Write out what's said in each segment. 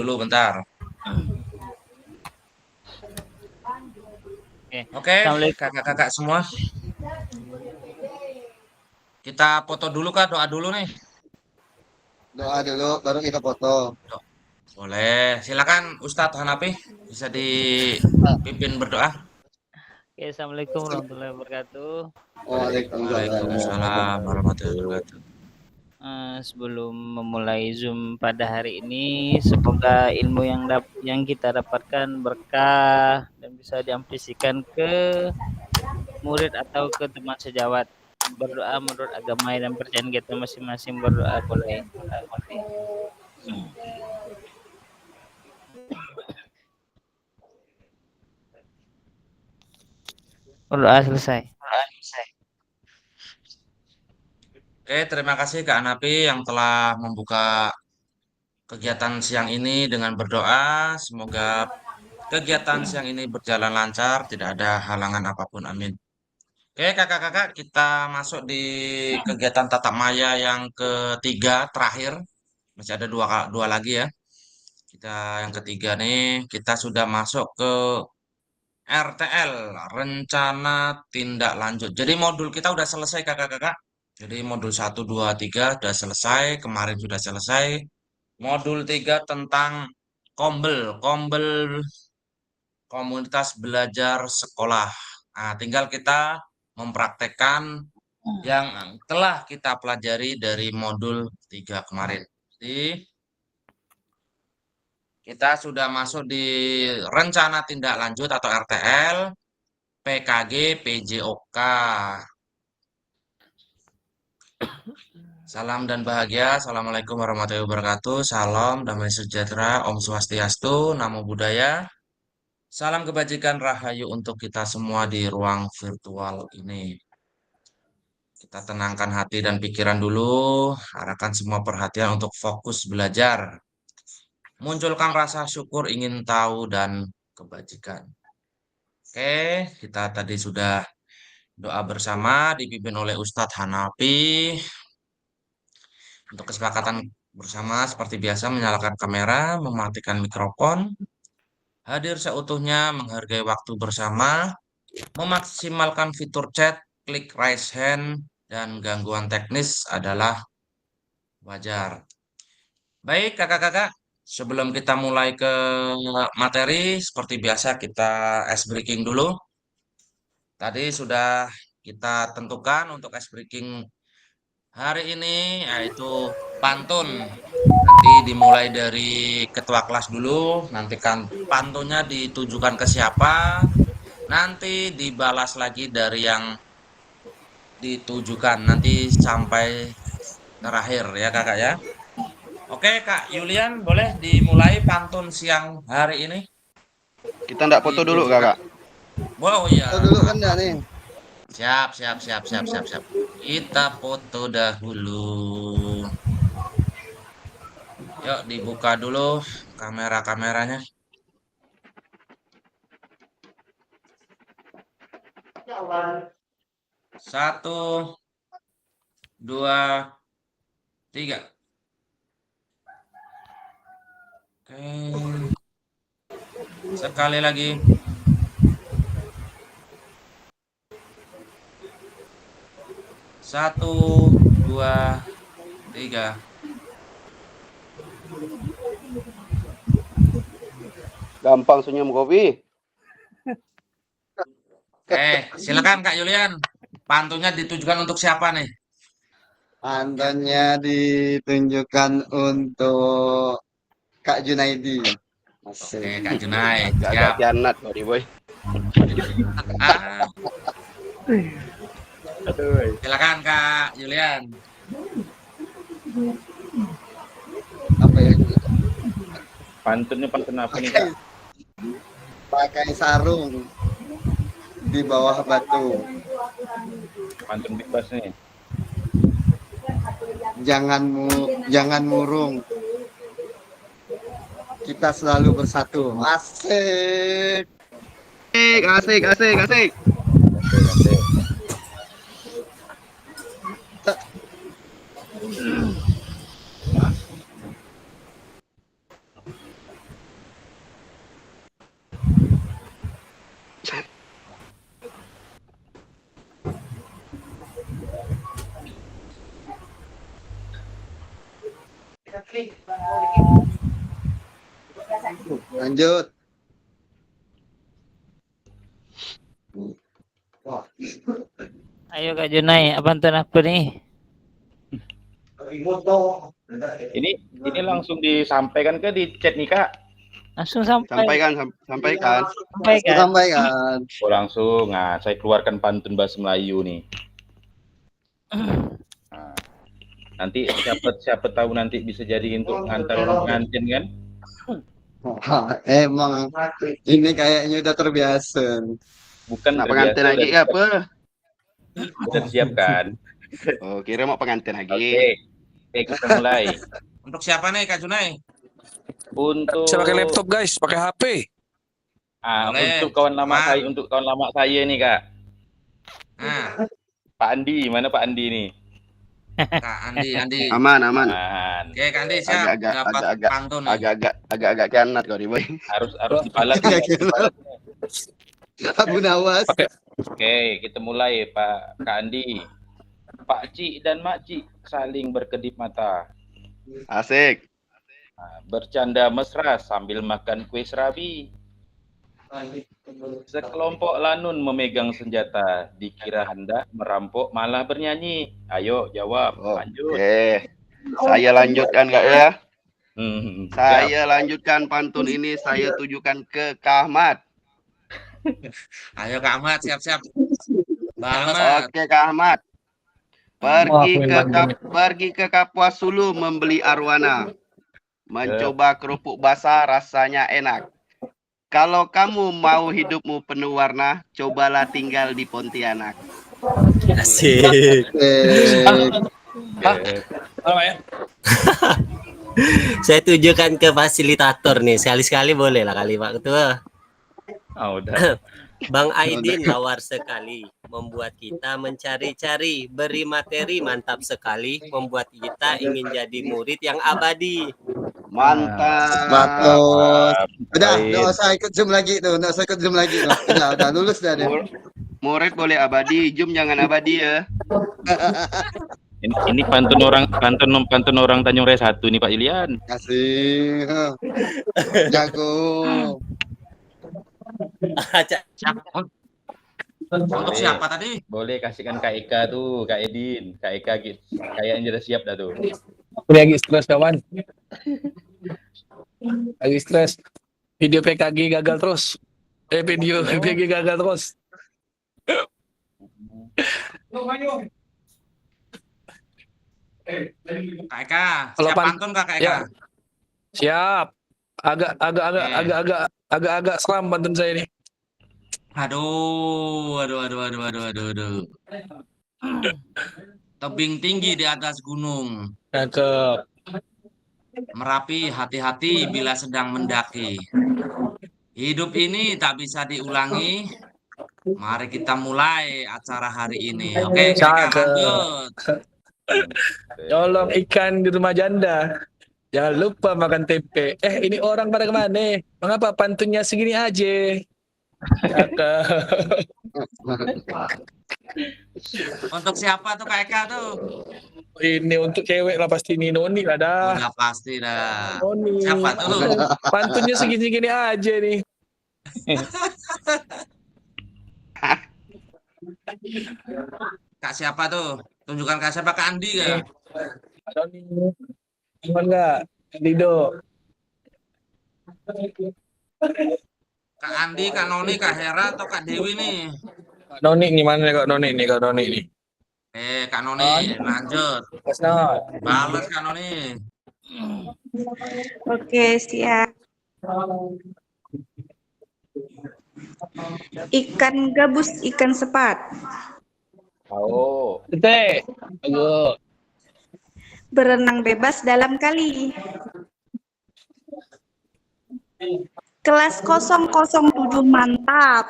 dulu bentar. Oke. Oke, Assalamualaikum. kakak-kakak semua. Kita foto dulu kak, doa dulu nih. Doa dulu, baru kita foto. Boleh, silakan Ustadz Hanafi bisa dipimpin berdoa. Oke, Assalamualaikum warahmatullahi wabarakatuh. Waalaikumsalam. Waalaikumsalam warahmatullahi wabarakatuh. Sebelum memulai Zoom pada hari ini, semoga ilmu yang kita dapatkan berkah dan bisa diamplifikasikan ke murid atau ke teman sejawat. Berdoa menurut agama dan percayaan kita masing-masing, berdoa boleh. Berdoa selesai. Oke, terima kasih Kak Hanafi yang telah membuka kegiatan siang ini dengan berdoa. Semoga kegiatan siang ini berjalan lancar, tidak ada halangan apapun. Amin. Oke, kakak-kakak, kita masuk di kegiatan tatap maya yang ketiga terakhir. Masih ada dua lagi ya. Kita yang ketiga nih, kita sudah masuk ke RTL, rencana tindak lanjut. Jadi modul kita udah selesai kakak-kakak. Jadi modul 1, 2, 3 sudah selesai, kemarin sudah selesai. Modul 3 tentang Kombel komunitas belajar sekolah. Nah, tinggal kita mempraktekkan yang telah kita pelajari dari modul 3 kemarin. Jadi, kita sudah masuk di rencana tindak lanjut atau RTL, PKG, PJOK. Salam dan bahagia. Assalamualaikum warahmatullahi wabarakatuh. Salam damai sejahtera. Om Swastiastu. Namo Buddhaya. Salam kebajikan rahayu untuk kita semua di ruang virtual ini. Kita tenangkan hati dan pikiran dulu. Arahkan semua perhatian untuk fokus belajar. Munculkan rasa syukur, ingin tahu, dan kebajikan. Oke, kita tadi sudah doa bersama dipimpin oleh Ustadz Hanafi. Untuk kesepakatan bersama seperti biasa menyalakan kamera, mematikan mikrofon, hadir seutuhnya, menghargai waktu bersama, memaksimalkan fitur chat, klik raise hand, dan gangguan teknis adalah wajar. Baik kakak-kakak, sebelum kita mulai ke materi, seperti biasa kita ice breaking dulu. Tadi sudah kita tentukan untuk ice breaking hari ini yaitu pantun. Nanti dimulai dari ketua kelas dulu, nanti kan pantunnya ditujukan ke siapa, nanti dibalas lagi dari yang ditujukan, nanti sampai terakhir ya kakak ya. Oke Kak Yulian, boleh dimulai pantun siang hari ini Kita ndak foto dulu ditujukan. kakak. Wow ya, Foto dulu kan dah nih. siap siap siap siap siap siap. Kita foto dahulu. Yuk dibuka dulu kamera-kameranya. 1, 2, 3. Oke. Sekali lagi. 1, 2, 3. Gampang senyum kopi. Silakan Kak Yulian. Pantunnya ditujukan untuk siapa nih? Pantunnya ditunjukkan untuk Kak Junaidi. Oke, Asik. Kak Junai. Agak-agak Siap. kianat tadi boy. Ah, Aduh. silakan Kak Yulian. Apa ya? Pantunnya pantun apa nih kak? Pakai sarung di bawah batu. Pantun bebas nih. Jangan murung. Kita selalu bersatu. Asik. Asik. Asik. Lanjut. Wah. Ayo Kak Junai, pantun apa nih? Ini langsung disampaikan ke di chat nih Kak. Langsung sampai. Sampaikan. Sampaikan. Sampaikan. Oh langsung. Nah, saya keluarkan pantun bahasa Melayu nih. Nah, nanti siapa tahu nanti bisa jadi untuk ngantar orang pengantin kan? Wah, emang ini kayaknya udah terbiasa. Bukan Nak terbiasa pengantin lagi udah, apa? udah disiapkan. Oh, kira mau pengantin lagi. Oke, kita mulai. Untuk siapa nih Kak Junai? Untuk Bisa pakai laptop guys, pakai HP. Boleh. Untuk kawan lama Mas. saya, untuk kawan lama saya nih Kak. Nah, Pak Andi, mana Pak Andi nih? Kak Andi. Aman. Aman. Oke, Kak Andi siap dapat Agak-agak pantun nih. agak kianat kau nih boy. Harus dibalas. Dibalas. Abu Nawas. Oke, kita mulai Pak Kak Andi. Pak Cik dan Mak Cik saling berkedip mata. Asik. Bercanda mesra sambil makan kue serabi. Sekelompok lanun memegang senjata, dikira hendak merampok malah bernyanyi. Ayo jawab, lanjut. Oke. Saya lanjutkan Kak ya. Siap. Saya lanjutkan pantun ini saya tujukan ke Kak Ahmad. Ayo Kak Ahmad siap-siap. Banget. Oke Kak Ahmad. Pergi ke Kapuas Hulu membeli arwana. Mencoba kerupuk basah rasanya enak. Kalau kamu mau hidupmu penuh warna, cobalah tinggal di Pontianak. Asik. Saya tujukan ke fasilitator nih. Sekali-sekali boleh lah kali Pak Ketua. Udah. Bang Aidin nawar sekali, membuat kita mencari-cari, beri materi mantap sekali, membuat kita ingin jadi murid yang abadi. Mantap. Matos. Udah, Baik. nggak usah ikut Zoom lagi tuh. Nggak usah ikut Zoom lagi. Tuh. Udah lulus dah deh. Murid boleh abadi, Jum jangan abadi ya. Ini pantun orang Tanjung Raya 1 nih Pak Ilian. Kasih. Jago. Untuk siapa tadi? Boleh kasihkan Kak Eka tuh, Kak Edin, Kak Eka gitu. Kayaknya udah siap dah tuh. Aku lagi stres kawan. Lagi stres. Video PKG gagal terus. Video PKG gagal terus. Kak Eka, Kalau siap pantun Kak Eka. Ya. Siap. Agak seram pantun saya ini. Aduh. Tebing tinggi di atas gunung. Cakep. Merapi, hati-hati bila sedang mendaki. Hidup ini tak bisa diulangi. Mari kita mulai acara hari ini. Oke, Kak Eka, Cakep. lanjut. Tolong ikan di rumah janda. Jangan lupa makan tempe. Ini orang pada kemana? Mengapa pantunnya segini aja? Cakep. Untuk siapa tuh Kak Eka tuh? Ini untuk cewek lah pasti ini Noni lah dah. Udah pasti dah. Noni. Siapa tuh? Pantunnya segini-gini aja nih. Kak siapa tuh? Tunjukkan Kak siapa? Kak Andi ya? Noni. Gimana enggak? Dido. Kak Andi, Kak Noni, Kak Hera atau Kak Dewi nih? Kak Noni nih mana nih Kak Noni nih Kak Noni nih. Kak Noni, lanjut. Mas Not. Balas Kak Noni. Oke, siap. Ikan gabus, ikan sepat. Oh, Tete. Ayo. Berenang bebas dalam kali. Kelas 007 mantap.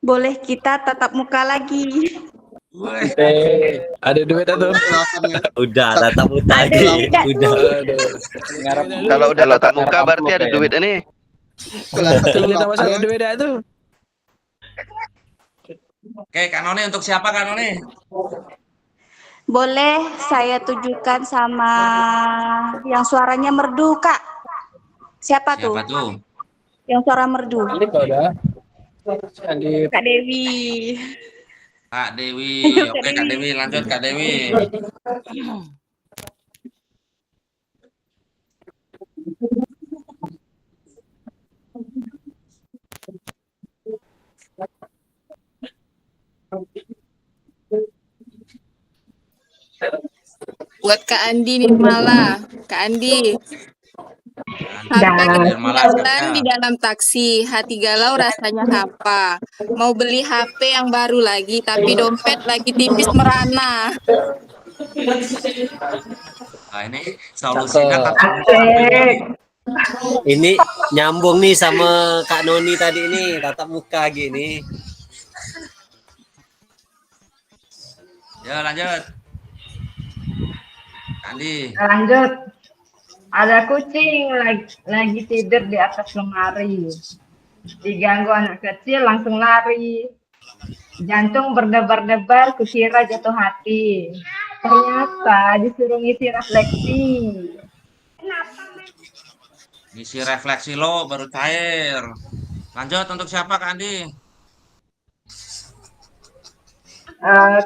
Boleh kita tatap muka lagi. Wih, Ada duit atau? Udah, tatap muka Ada lagi. tidak Udah. Aduh. Kalau udah tatap muka berarti ada duit ini. Kita masuk ada duit tuh. Oke, Kak Noni untuk siapa Kak Noni? Boleh saya tujukan sama yang suaranya merdu, Kak? Siapa tuh? Siapa tuh? Yang suara merdu? Ini kau dah. Jadi Kak Dewi. Kak Dewi. Ayo, Kak Oke, Kak Dewi. Dewi, lanjut Kak Dewi. Buat Kak Andi Nirmala. Kak Andi, sampai Kak Dan Nirmala, ketinggalan siap-siap. di dalam taksi. Hati galau rasanya apa? Mau beli HP yang baru lagi, tapi dompet lagi tipis merana. Nah, ini solusinya cakep. tatap muka ini. Ini nyambung nih sama Kak Noni tadi nih, tatap muka gini. Yo, lanjut. Andi. Lanjut. Ada kucing lagi tidur di atas lemari. Diganggu anak kecil langsung lari. Jantung berdebar-debar, kukira jatuh hati. Ternyata disuruh ngisi refleksi. Ngisi refleksi lo baru cair. Lanjut untuk siapa Kak Andi?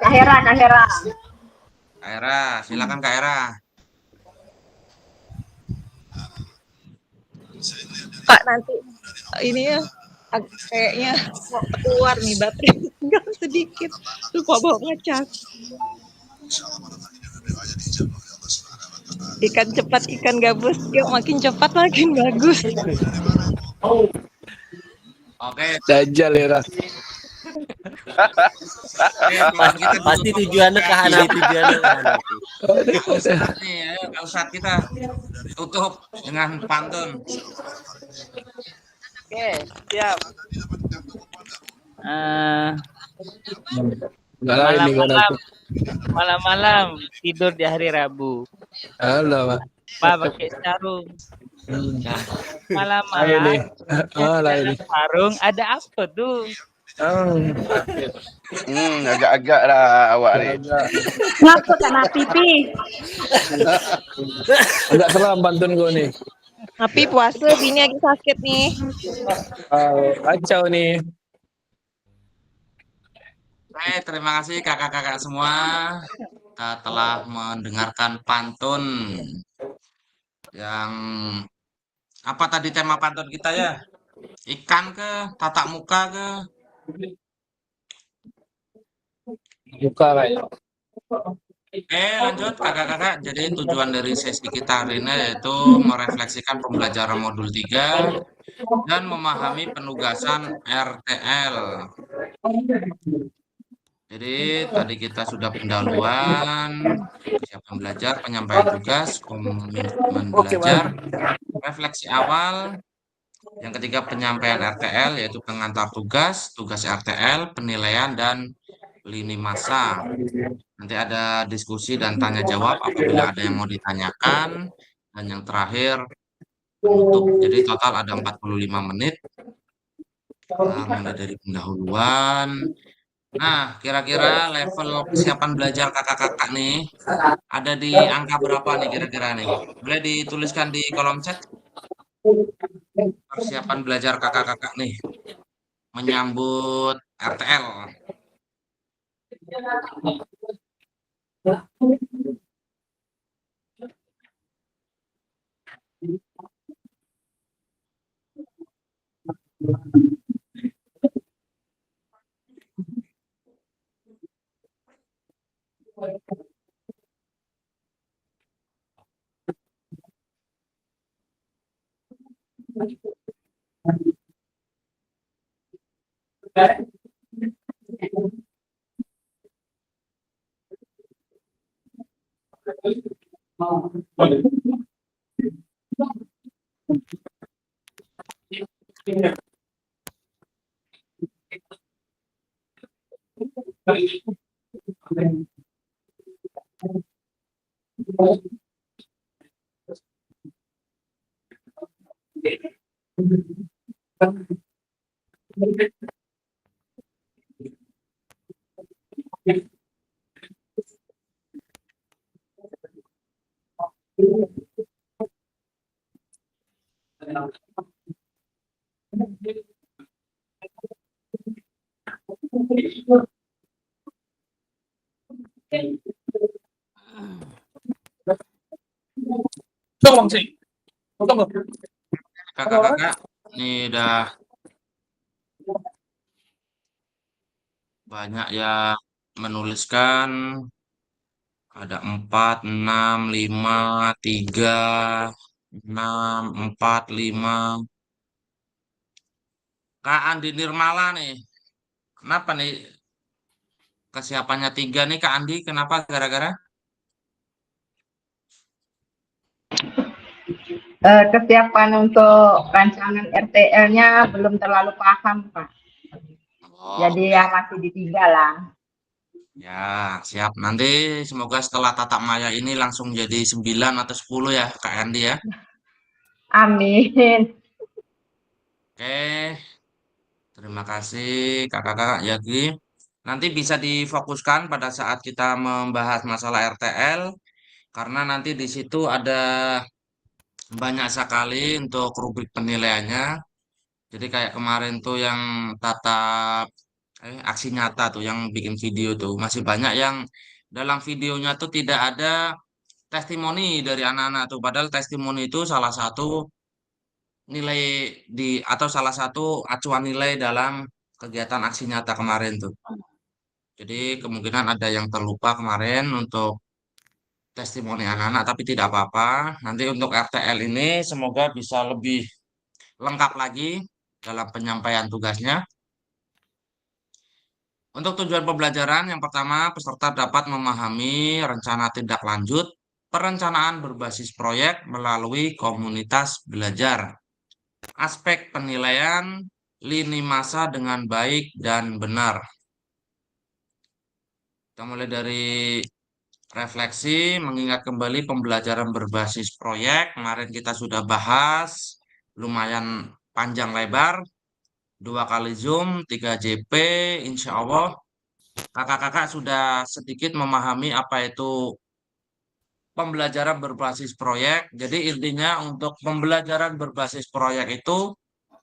Kak Hera, Kak Hera. Kak Era, silakan Kak Era. Pak, nanti ini ya kayaknya mau keluar nih baterai tinggal sedikit, lupa bawa ngecas. Ikan cepat ikan gabus, yuk makin cepat makin bagus. Oke, Dajjal ya. Pasti tujuannya ke Hanafi, tujuannya ke Hanafi. nih ayo Kak Ustadz kita tutup dengan pantun. Oke, siap. Enggak lah ini kan aku. Malam-malam tidur di hari Rabu. Halo, Pak. Pak pakai sarung. Ayo Malam-malam nih. Lah ini. sarung ada apa tuh? Agak-agak lah awak ni. ngapa kena pipi? Agak seram pantun kau nih. Tapi puasa bini lagi sakit nih. Kacau nih. Oke, terima kasih kakak-kakak semua. Kita telah mendengarkan pantun yang apa tadi tema pantun kita ya? Ikan ke, tatap muka ke? Buka kayak. Oke, lanjut kakak-kakak. Jadi tujuan dari sesi kita hari ini yaitu merefleksikan pembelajaran modul 3 dan memahami penugasan RTL. Jadi tadi kita sudah pendahuluan, kesiapan belajar, penyampaian tugas, komitmen belajar, refleksi awal, yang ketiga penyampaian RTL yaitu pengantar tugas, tugas RTL, penilaian dan lini masa. Nanti ada diskusi dan tanya jawab apabila ada yang mau ditanyakan, dan yang terakhir penutup. Jadi total ada 45 menit. Kita mulai dari pendahuluan. Nah, kira-kira level kesiapan belajar kakak-kakak nih ada di angka berapa nih kira-kira nih? Boleh dituliskan di kolom chat persiapan belajar kakak-kakak nih menyambut RTL. Tunggu, Bang Sih. Tunggu. Kakak-kakak, ini udah banyak yang menuliskan. Ada 4, 6, 5, 3, 6, 4, 5. Kak Andi Nirmala nih. Kenapa nih kesiapannya 3 nih Kak Andi? Kenapa gara-gara? Kesiapan untuk rancangan RTL-nya belum terlalu paham, Pak. Oh, Jadi oke. ya masih di 3 lah. Ya, siap. Nanti semoga setelah tatap maya ini langsung jadi 9 atau 10 ya Kak Andi ya. Amin. Oke, terima kasih kakak-kakak Yagi. Nanti bisa difokuskan pada saat kita membahas masalah RTL, karena nanti di situ ada banyak sekali untuk rubrik penilaiannya. Jadi kayak kemarin tuh yang tatap aksi nyata tuh yang bikin video tuh masih banyak yang dalam videonya tuh tidak ada testimoni dari anak-anak tuh. Padahal testimoni itu salah satu nilai atau salah satu acuan nilai dalam kegiatan aksi nyata kemarin tuh. Jadi kemungkinan ada yang terlupa kemarin untuk testimoni anak-anak, tapi tidak apa-apa. Nanti untuk RTL ini semoga bisa lebih lengkap lagi dalam penyampaian tugasnya. Untuk tujuan pembelajaran, yang pertama, peserta dapat memahami rencana tindak lanjut perencanaan berbasis proyek melalui komunitas belajar. Aspek penilaian lini masa dengan baik dan benar. Kita mulai dari refleksi, mengingat kembali pembelajaran berbasis proyek. Kemarin kita sudah bahas, lumayan panjang lebar. 2 kali Zoom, 3 JP, insya Allah kakak-kakak sudah sedikit memahami apa itu pembelajaran berbasis proyek. Jadi intinya untuk pembelajaran berbasis proyek itu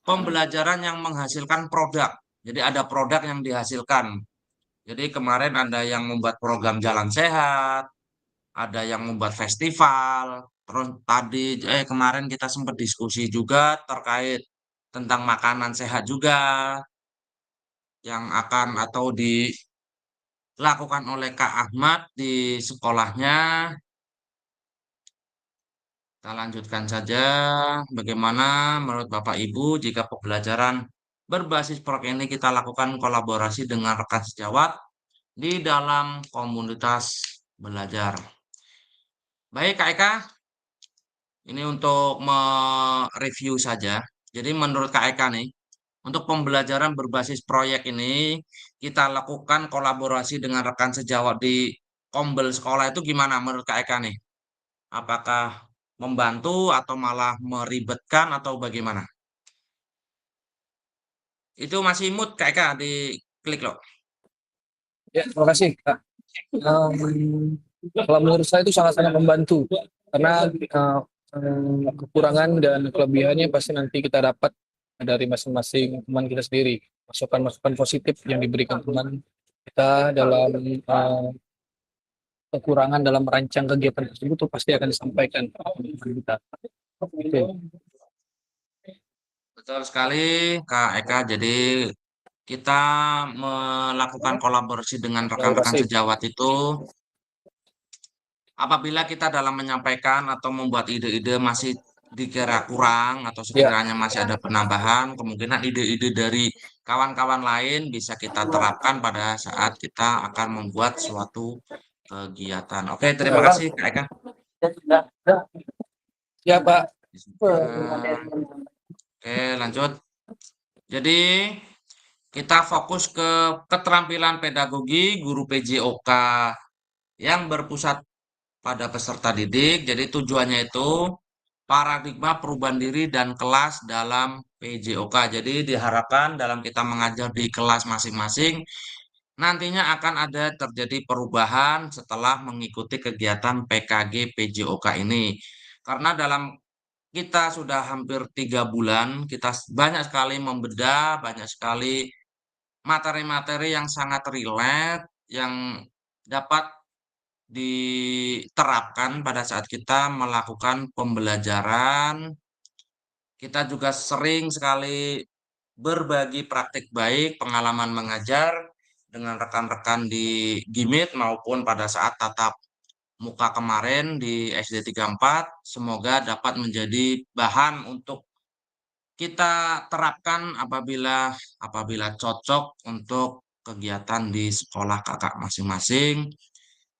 pembelajaran yang menghasilkan produk. Jadi ada produk yang dihasilkan. Jadi kemarin ada yang membuat program jalan sehat, ada yang membuat festival. Terus tadi kemarin kita sempat diskusi juga terkait tentang makanan sehat juga yang akan atau dilakukan oleh Kak Ahmad di sekolahnya. Kita lanjutkan saja. Bagaimana menurut Bapak Ibu jika pembelajaran berbasis proyek ini kita lakukan kolaborasi dengan rekan sejawat di dalam komunitas belajar. Baik Kak Eka, ini untuk mereview saja. Jadi menurut Kak Eka nih, untuk pembelajaran berbasis proyek ini kita lakukan kolaborasi dengan rekan sejawat di Kombel sekolah itu gimana menurut Kak Eka nih? Apakah membantu atau malah meribetkan atau bagaimana? Itu masih mood Kak Eka di klik loh. Ya, terima kasih, Kak. Kalau menurut saya itu sangat-sangat membantu karena kekurangan dan kelebihannya pasti nanti kita dapat dari masing-masing teman kita sendiri. Masukan-masukan positif yang diberikan teman kita dalam kekurangan dalam merancang kegiatan tersebut tuh pasti akan disampaikan ke teman kita. Oke. Betul sekali Kak Eka. Jadi kita melakukan kolaborasi dengan rekan-rekan Kolaborasi. sejawat itu apabila kita dalam menyampaikan atau membuat ide-ide masih dikira kurang atau sekiranya masih ada penambahan, kemungkinan ide-ide dari kawan-kawan lain bisa kita terapkan pada saat kita akan membuat suatu kegiatan. Oke, terima kasih Kak Eka. Ya, Pak. Oke, lanjut. Jadi kita fokus ke keterampilan pedagogi guru PJOK yang berpusat pada peserta didik. Jadi tujuannya itu paradigma perubahan diri dan kelas dalam PJOK. Jadi diharapkan dalam kita mengajar di kelas masing-masing nantinya akan ada terjadi perubahan setelah mengikuti kegiatan PKG PJOK ini. Karena dalam kita sudah hampir 3 bulan, kita banyak sekali membedah, banyak sekali materi-materi yang sangat relate, yang dapat diterapkan pada saat kita melakukan pembelajaran. Kita juga sering sekali berbagi praktik baik, pengalaman mengajar dengan rekan-rekan di GIMIT maupun pada saat tatap muka kemarin di SD 34. Semoga dapat menjadi bahan untuk kita terapkan apabila cocok untuk kegiatan di sekolah kakak masing-masing.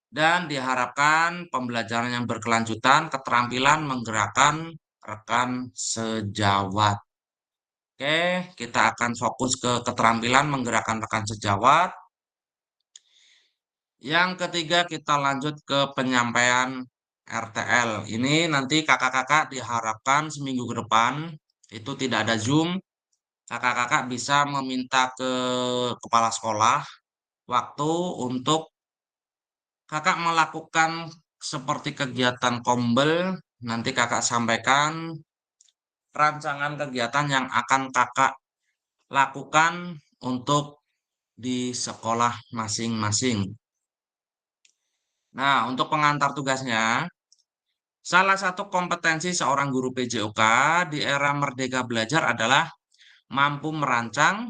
Dan diharapkan pembelajaran yang berkelanjutan, keterampilan menggerakkan rekan sejawat. Oke, kita akan fokus ke keterampilan menggerakkan rekan sejawat. Yang ketiga, kita lanjut ke penyampaian RTL. Ini nanti kakak-kakak diharapkan seminggu ke depan, itu tidak ada Zoom. Kakak-kakak bisa meminta ke kepala sekolah waktu untuk kakak melakukan seperti kegiatan kombel. Nanti kakak sampaikan rancangan kegiatan yang akan kakak lakukan untuk di sekolah masing-masing. Nah, untuk pengantar tugasnya, salah satu kompetensi seorang guru PJOK di era Merdeka Belajar adalah mampu merancang,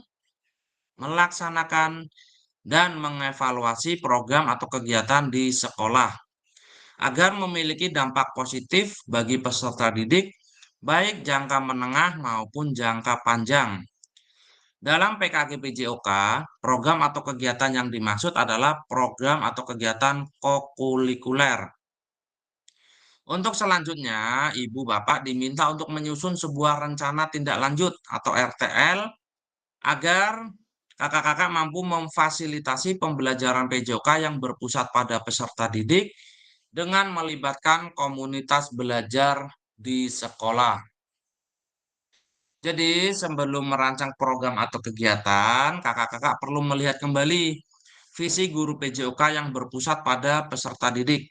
melaksanakan, dan mengevaluasi program atau kegiatan di sekolah agar memiliki dampak positif bagi peserta didik, baik jangka menengah maupun jangka panjang. Dalam PKG PJOK, program atau kegiatan yang dimaksud adalah program atau kegiatan kokurikuler. Untuk selanjutnya, Ibu Bapak diminta untuk menyusun sebuah rencana tindak lanjut atau RTL agar kakak-kakak mampu memfasilitasi pembelajaran PJOK yang berpusat pada peserta didik dengan melibatkan komunitas belajar di sekolah. Jadi, sebelum merancang program atau kegiatan, kakak-kakak perlu melihat kembali visi guru PJOK yang berpusat pada peserta didik,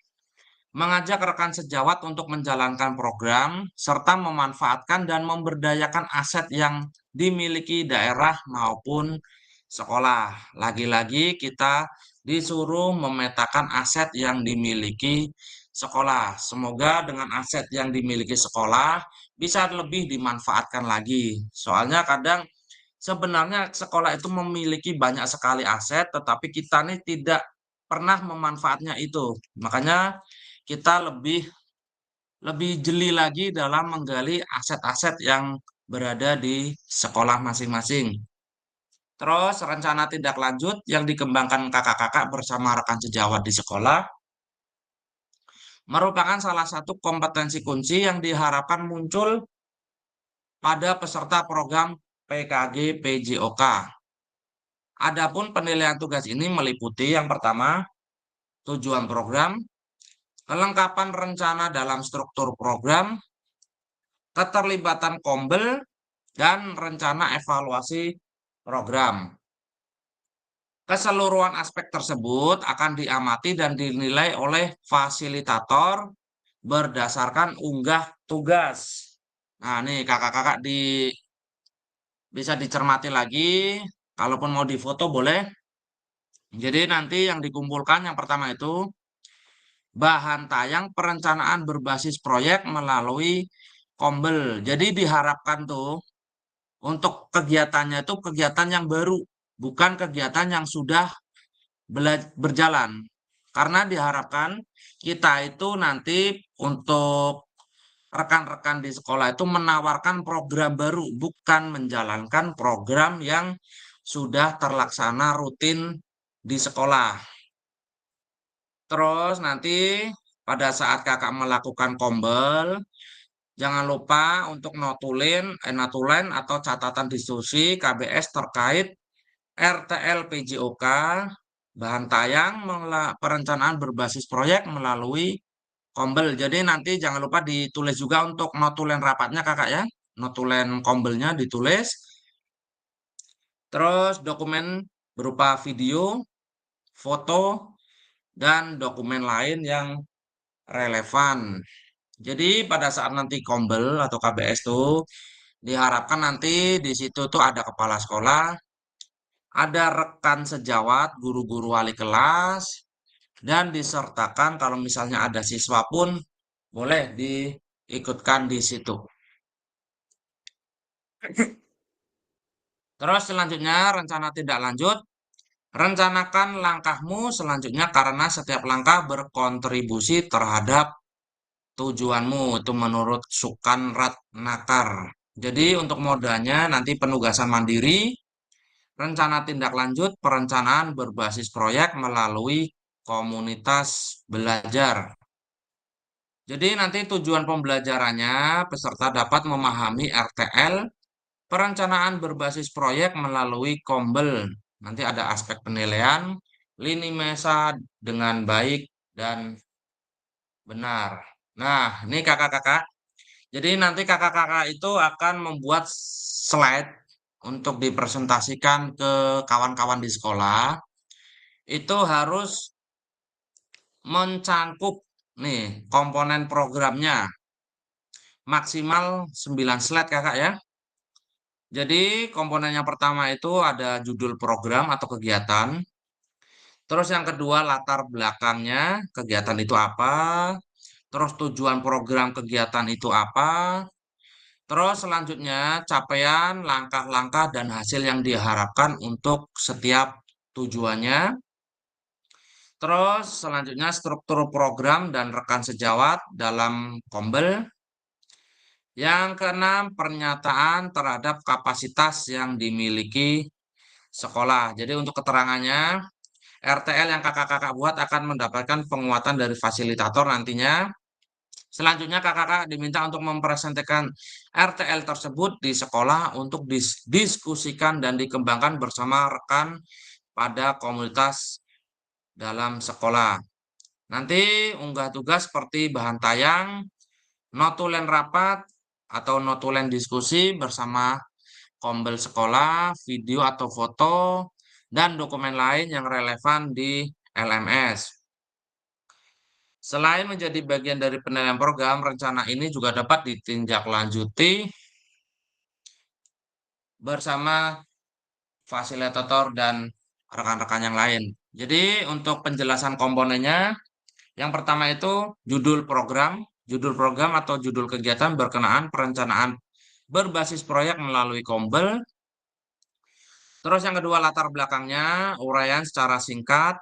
mengajak rekan sejawat untuk menjalankan program, serta memanfaatkan dan memberdayakan aset yang dimiliki daerah maupun sekolah. Lagi-lagi kita disuruh memetakan aset yang dimiliki sekolah. Semoga dengan aset yang dimiliki sekolah bisa lebih dimanfaatkan lagi. Soalnya kadang sebenarnya sekolah itu memiliki banyak sekali aset, tetapi kita nih tidak pernah memanfaatnya itu. Makanya kita lebih jeli lagi dalam menggali aset-aset yang berada di sekolah masing-masing. Terus rencana tindak lanjut yang dikembangkan kakak-kakak bersama rekan sejawat di sekolah merupakan salah satu kompetensi kunci yang diharapkan muncul pada peserta program PKG PJOK. Adapun penilaian tugas ini meliputi yang pertama, tujuan program, kelengkapan rencana dalam struktur program, keterlibatan kombel, dan rencana evaluasi program. Keseluruhan aspek tersebut akan diamati dan dinilai oleh fasilitator berdasarkan unggah tugas. Nah, nih kakak-kakak bisa dicermati lagi, kalaupun mau difoto boleh. Jadi nanti yang dikumpulkan yang pertama itu bahan tayang perencanaan berbasis proyek melalui kombel. Jadi diharapkan tuh untuk kegiatannya itu kegiatan yang baru, bukan kegiatan yang sudah berjalan. Karena diharapkan kita itu nanti untuk rekan-rekan di sekolah itu menawarkan program baru, bukan menjalankan program yang sudah terlaksana rutin di sekolah. Terus nanti pada saat kakak melakukan kombel, jangan lupa untuk notulen atau catatan diskusi KBS terkait RTL PJOK, bahan tayang, perencanaan berbasis proyek melalui kombel. Jadi nanti jangan lupa ditulis juga untuk notulen rapatnya kakak ya. Notulen kombelnya ditulis. Terus dokumen berupa video, foto, dan dokumen lain yang relevan. Jadi pada saat nanti kombel atau KBS tuh diharapkan nanti di situ tuh ada kepala sekolah, ada rekan sejawat, guru-guru wali kelas, dan disertakan kalau misalnya ada siswa pun boleh diikutkan di situ. Terus selanjutnya rencana tindak lanjut. Rencanakan langkahmu selanjutnya karena setiap langkah berkontribusi terhadap tujuanmu. Itu menurut Sukan Ratnakar. Jadi untuk modalnya nanti penugasan mandiri, rencana tindak lanjut, perencanaan berbasis proyek melalui komunitas belajar. Jadi nanti tujuan pembelajarannya peserta dapat memahami RTL, perencanaan berbasis proyek melalui Kombel. Nanti ada aspek penilaian, lini masa dengan baik dan benar. Nah, ini kakak-kakak. Jadi nanti kakak-kakak itu akan membuat slide untuk dipresentasikan ke kawan-kawan di sekolah. Itu harus mencangkup nih komponen programnya. Maksimal 9 slide kakak ya. Jadi komponen yang pertama itu ada judul program atau kegiatan. Terus yang kedua latar belakangnya, kegiatan itu apa. Terus tujuan program kegiatan itu apa. Terus selanjutnya capaian, langkah-langkah dan hasil yang diharapkan untuk setiap tujuannya. Terus selanjutnya struktur program dan rekan sejawat dalam Kombel. Yang keenam, pernyataan terhadap kapasitas yang dimiliki sekolah. Jadi untuk keterangannya, RTL yang kakak-kakak buat akan mendapatkan penguatan dari fasilitator nantinya. Selanjutnya kakak-kakak diminta untuk mempresentasikan RTL tersebut di sekolah untuk didiskusikan dan dikembangkan bersama rekan pada komunitas dalam sekolah. Nanti unggah tugas seperti bahan tayang, notulen rapat, atau notulen diskusi bersama kombel sekolah, video atau foto, dan dokumen lain yang relevan di LMS. Selain menjadi bagian dari penilaian program, rencana ini juga dapat ditindaklanjuti bersama fasilitator dan rekan-rekan yang lain. Jadi untuk penjelasan komponennya, yang pertama itu judul program atau judul kegiatan berkenaan perencanaan berbasis proyek melalui Kombel. Terus yang kedua latar belakangnya, uraian secara singkat,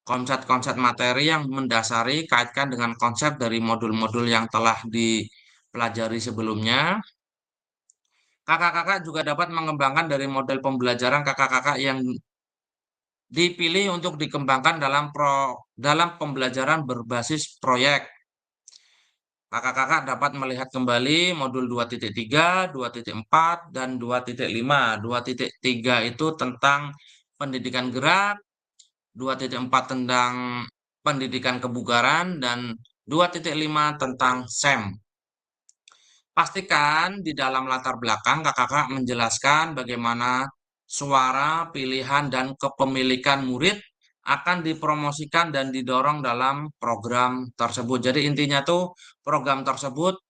konsep-konsep materi yang mendasari kaitkan dengan konsep dari modul-modul yang telah dipelajari sebelumnya. Kakak-kakak juga dapat mengembangkan dari model pembelajaran kakak-kakak yang dipilih untuk dikembangkan dalam pembelajaran berbasis proyek. Kakak-kakak dapat melihat kembali modul 2.3, 2.4, dan 2.5. 2.3 itu tentang pendidikan gerak, 2.4 tentang pendidikan kebugaran, dan 2.5 tentang SEM. Pastikan di dalam latar belakang kakak-kakak menjelaskan bagaimana suara, pilihan, dan kepemilikan murid akan dipromosikan dan didorong dalam program tersebut. Jadi intinya tuh program tersebut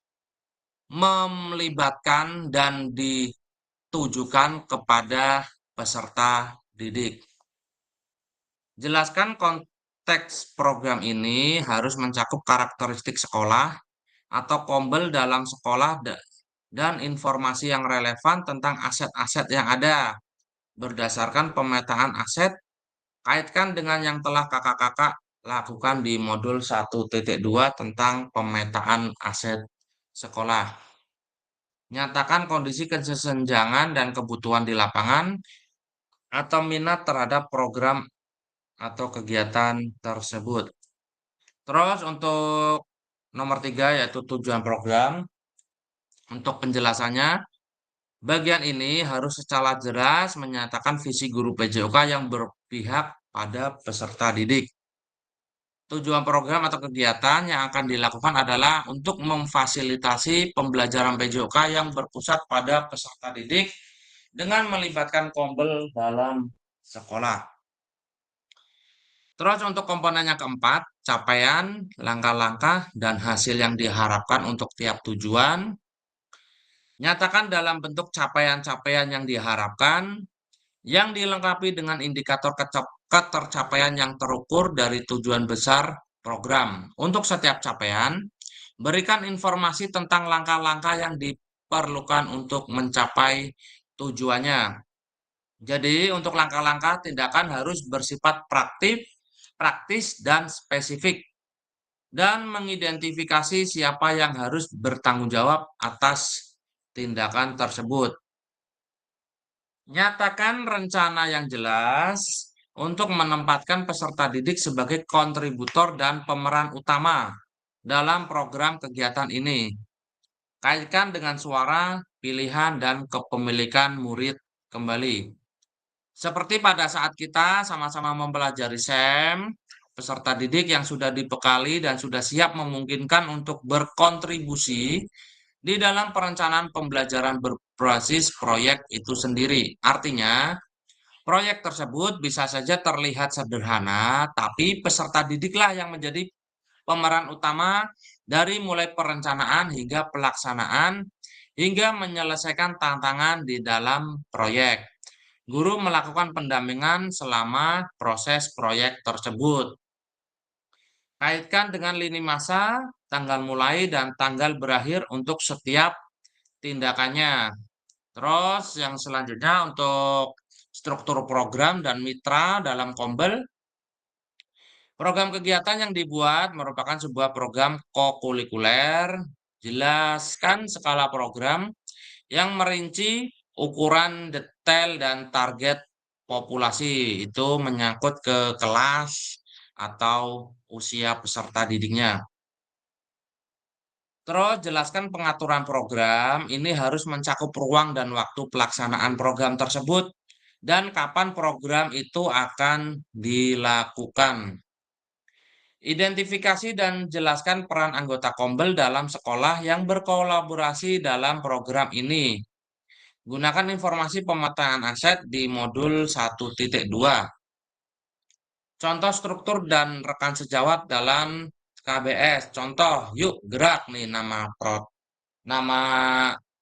melibatkan dan ditujukan kepada peserta didik. Jelaskan konteks program ini harus mencakup karakteristik sekolah atau kombel dalam sekolah dan informasi yang relevan tentang aset-aset yang ada. Berdasarkan pemetaan aset, kaitkan dengan yang telah kakak-kakak lakukan di modul 1.2 tentang pemetaan aset sekolah. Nyatakan kondisi kesenjangan dan kebutuhan di lapangan atau minat terhadap program atau kegiatan tersebut. Terus untuk nomor 3 yaitu tujuan program. Untuk penjelasannya, bagian ini harus secara jelas menyatakan visi guru PJOK yang berpihak pada peserta didik. Tujuan program atau kegiatan yang akan dilakukan adalah untuk memfasilitasi pembelajaran PJOK yang berpusat pada peserta didik dengan melibatkan kombel dalam sekolah. Terus untuk komponen yang keempat, capaian, langkah-langkah, dan hasil yang diharapkan untuk tiap tujuan. Nyatakan dalam bentuk capaian-capaian yang diharapkan, yang dilengkapi dengan indikator ketercapaian yang terukur dari tujuan besar program. Untuk setiap capaian, berikan informasi tentang langkah-langkah yang diperlukan untuk mencapai tujuannya. Jadi untuk langkah-langkah tindakan harus bersifat praktis dan spesifik, dan mengidentifikasi siapa yang harus bertanggung jawab atas tindakan tersebut. Nyatakan rencana yang jelas untuk menempatkan peserta didik sebagai kontributor dan pemeran utama dalam program kegiatan ini. Kaitkan dengan suara, pilihan, dan kepemilikan murid kembali. Seperti pada saat kita sama-sama mempelajari SEM, peserta didik yang sudah dibekali dan sudah siap memungkinkan untuk berkontribusi di dalam perencanaan pembelajaran berbasis proyek itu sendiri. Artinya, proyek tersebut bisa saja terlihat sederhana, tapi peserta didiklah yang menjadi pemeran utama dari mulai perencanaan hingga pelaksanaan, hingga menyelesaikan tantangan di dalam proyek. Guru melakukan pendampingan selama proses proyek tersebut. Kaitkan dengan lini masa, tanggal mulai dan tanggal berakhir untuk setiap tindakannya. Terus yang selanjutnya untuk struktur program dan mitra dalam Kombel. Program kegiatan yang dibuat merupakan sebuah program kokurikuler. Jelaskan skala program yang merinci ukuran detail dan target populasi. Itu menyangkut ke kelas atau usia peserta didiknya. Terus jelaskan pengaturan program, ini harus mencakup ruang dan waktu pelaksanaan program tersebut dan kapan program itu akan dilakukan. Identifikasi dan jelaskan peran anggota Kombel dalam sekolah yang berkolaborasi dalam program ini. Gunakan informasi pemetaan aset di modul 1.2. Contoh struktur dan rekan sejawat dalam KBS. Contoh, yuk gerak nih nama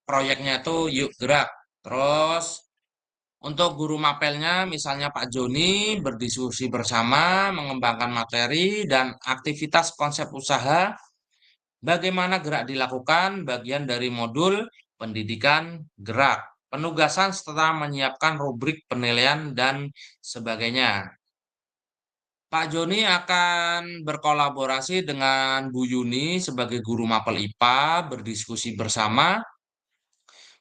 proyeknya itu yuk gerak. Terus untuk guru mapelnya misalnya Pak Joni berdiskusi bersama mengembangkan materi dan aktivitas konsep usaha. Bagaimana gerak dilakukan bagian dari modul pendidikan gerak. Penugasan setelah menyiapkan rubrik penilaian dan sebagainya. Pak Joni akan berkolaborasi dengan Bu Yuni sebagai guru mapel IPA, berdiskusi bersama,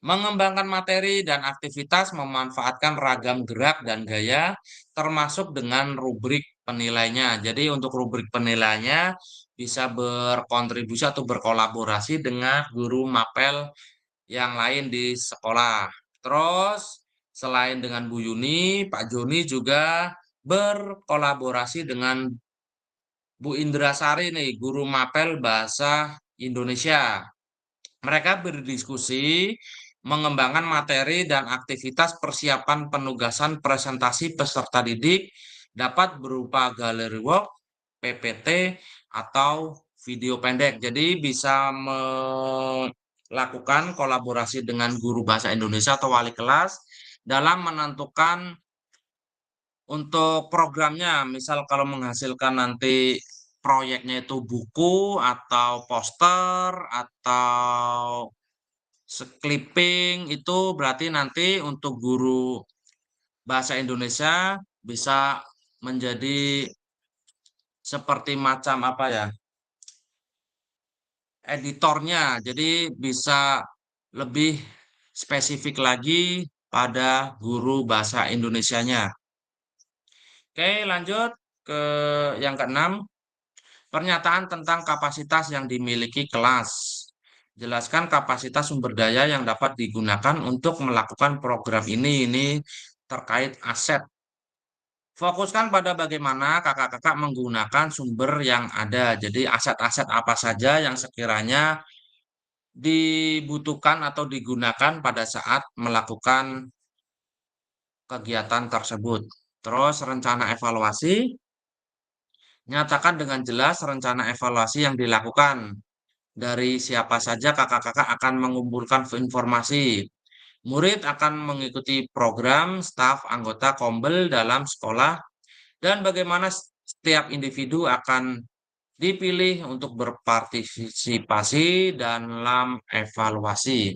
mengembangkan materi dan aktivitas, memanfaatkan ragam gerak dan gaya, termasuk dengan rubrik penilainya. Jadi untuk rubrik penilainya bisa berkontribusi atau berkolaborasi dengan guru mapel yang lain di sekolah. Terus selain dengan Bu Yuni, Pak Joni juga berkolaborasi dengan Bu Indrasari nih, guru mapel bahasa Indonesia. Mereka berdiskusi mengembangkan materi dan aktivitas persiapan penugasan presentasi peserta didik dapat berupa galeri work, PPT, atau video pendek. Jadi bisa melakukan kolaborasi dengan guru bahasa Indonesia atau wali kelas dalam menentukan untuk programnya. Misal kalau menghasilkan nanti proyeknya itu buku atau poster atau clipping, itu berarti nanti untuk guru bahasa Indonesia bisa menjadi seperti macam apa ya, editornya. Jadi bisa lebih spesifik lagi pada guru bahasa Indonesianya. Oke, lanjut ke yang keenam. Pernyataan tentang kapasitas yang dimiliki kelas. Jelaskan kapasitas sumber daya yang dapat digunakan untuk melakukan program ini. Ini terkait aset. Fokuskan pada bagaimana kakak-kakak menggunakan sumber yang ada. Jadi aset-aset apa saja yang sekiranya dibutuhkan atau digunakan pada saat melakukan kegiatan tersebut. Terus rencana evaluasi. Nyatakan dengan jelas rencana evaluasi yang dilakukan. Dari siapa saja kakak-kakak akan mengumpulkan informasi. Murid akan mengikuti program, staf, anggota Kombel dalam sekolah, dan bagaimana setiap individu akan dipilih untuk berpartisipasi dalam evaluasi.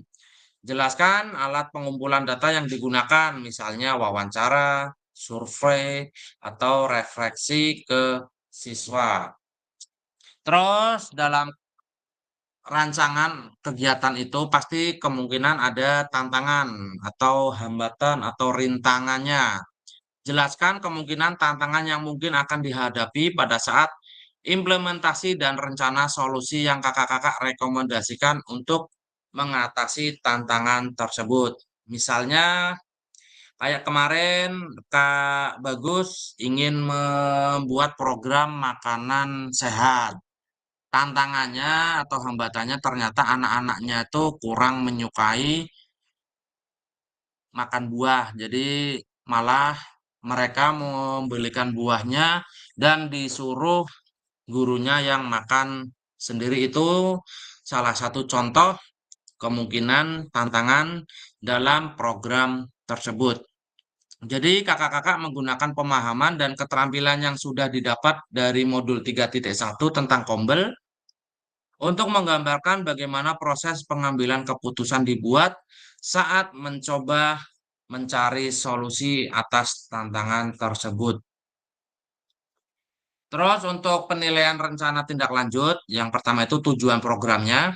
Jelaskan alat pengumpulan data yang digunakan, misalnya wawancara, survei, atau refleksi ke siswa. Terus dalam rancangan kegiatan itu pasti kemungkinan ada tantangan atau hambatan atau rintangannya. Jelaskan kemungkinan tantangan yang mungkin akan dihadapi pada saat implementasi dan rencana solusi yang kakak-kakak rekomendasikan untuk mengatasi tantangan tersebut. Misalnya, kayak kemarin Kak Bagus ingin membuat program makanan sehat. Tantangannya atau hambatannya ternyata anak-anaknya itu kurang menyukai makan buah. Jadi malah mereka membelikan buahnya dan disuruh gurunya yang makan sendiri. Itu salah satu contoh kemungkinan tantangan dalam program tersebut. Jadi kakak-kakak menggunakan pemahaman dan keterampilan yang sudah didapat dari modul 3.1 tentang Kombel untuk menggambarkan bagaimana proses pengambilan keputusan dibuat saat mencoba mencari solusi atas tantangan tersebut. Terus untuk penilaian rencana tindak lanjut, yang pertama itu tujuan programnya.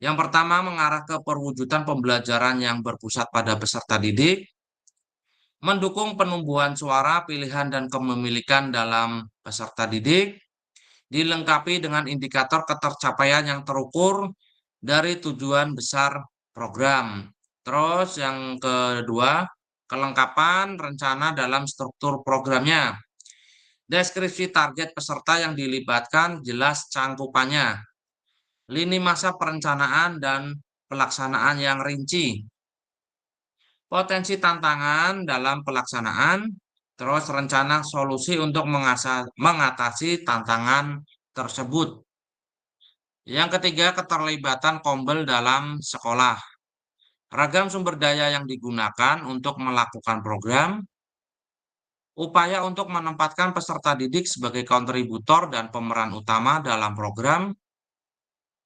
Yang pertama mengarah ke perwujudan pembelajaran yang berpusat pada peserta didik, mendukung penumbuhan suara, pilihan, dan kepemilikan dalam peserta didik, dilengkapi dengan indikator ketercapaian yang terukur dari tujuan besar program. Terus yang kedua, kelengkapan rencana dalam struktur programnya. Deskripsi target peserta yang dilibatkan jelas cangkupannya. Lini masa perencanaan dan pelaksanaan yang rinci. Potensi tantangan dalam pelaksanaan, terus rencana solusi untuk mengatasi tantangan tersebut. Yang ketiga, keterlibatan Kombel dalam sekolah. Ragam sumber daya yang digunakan untuk melakukan program, upaya untuk menempatkan peserta didik sebagai kontributor dan pemeran utama dalam program.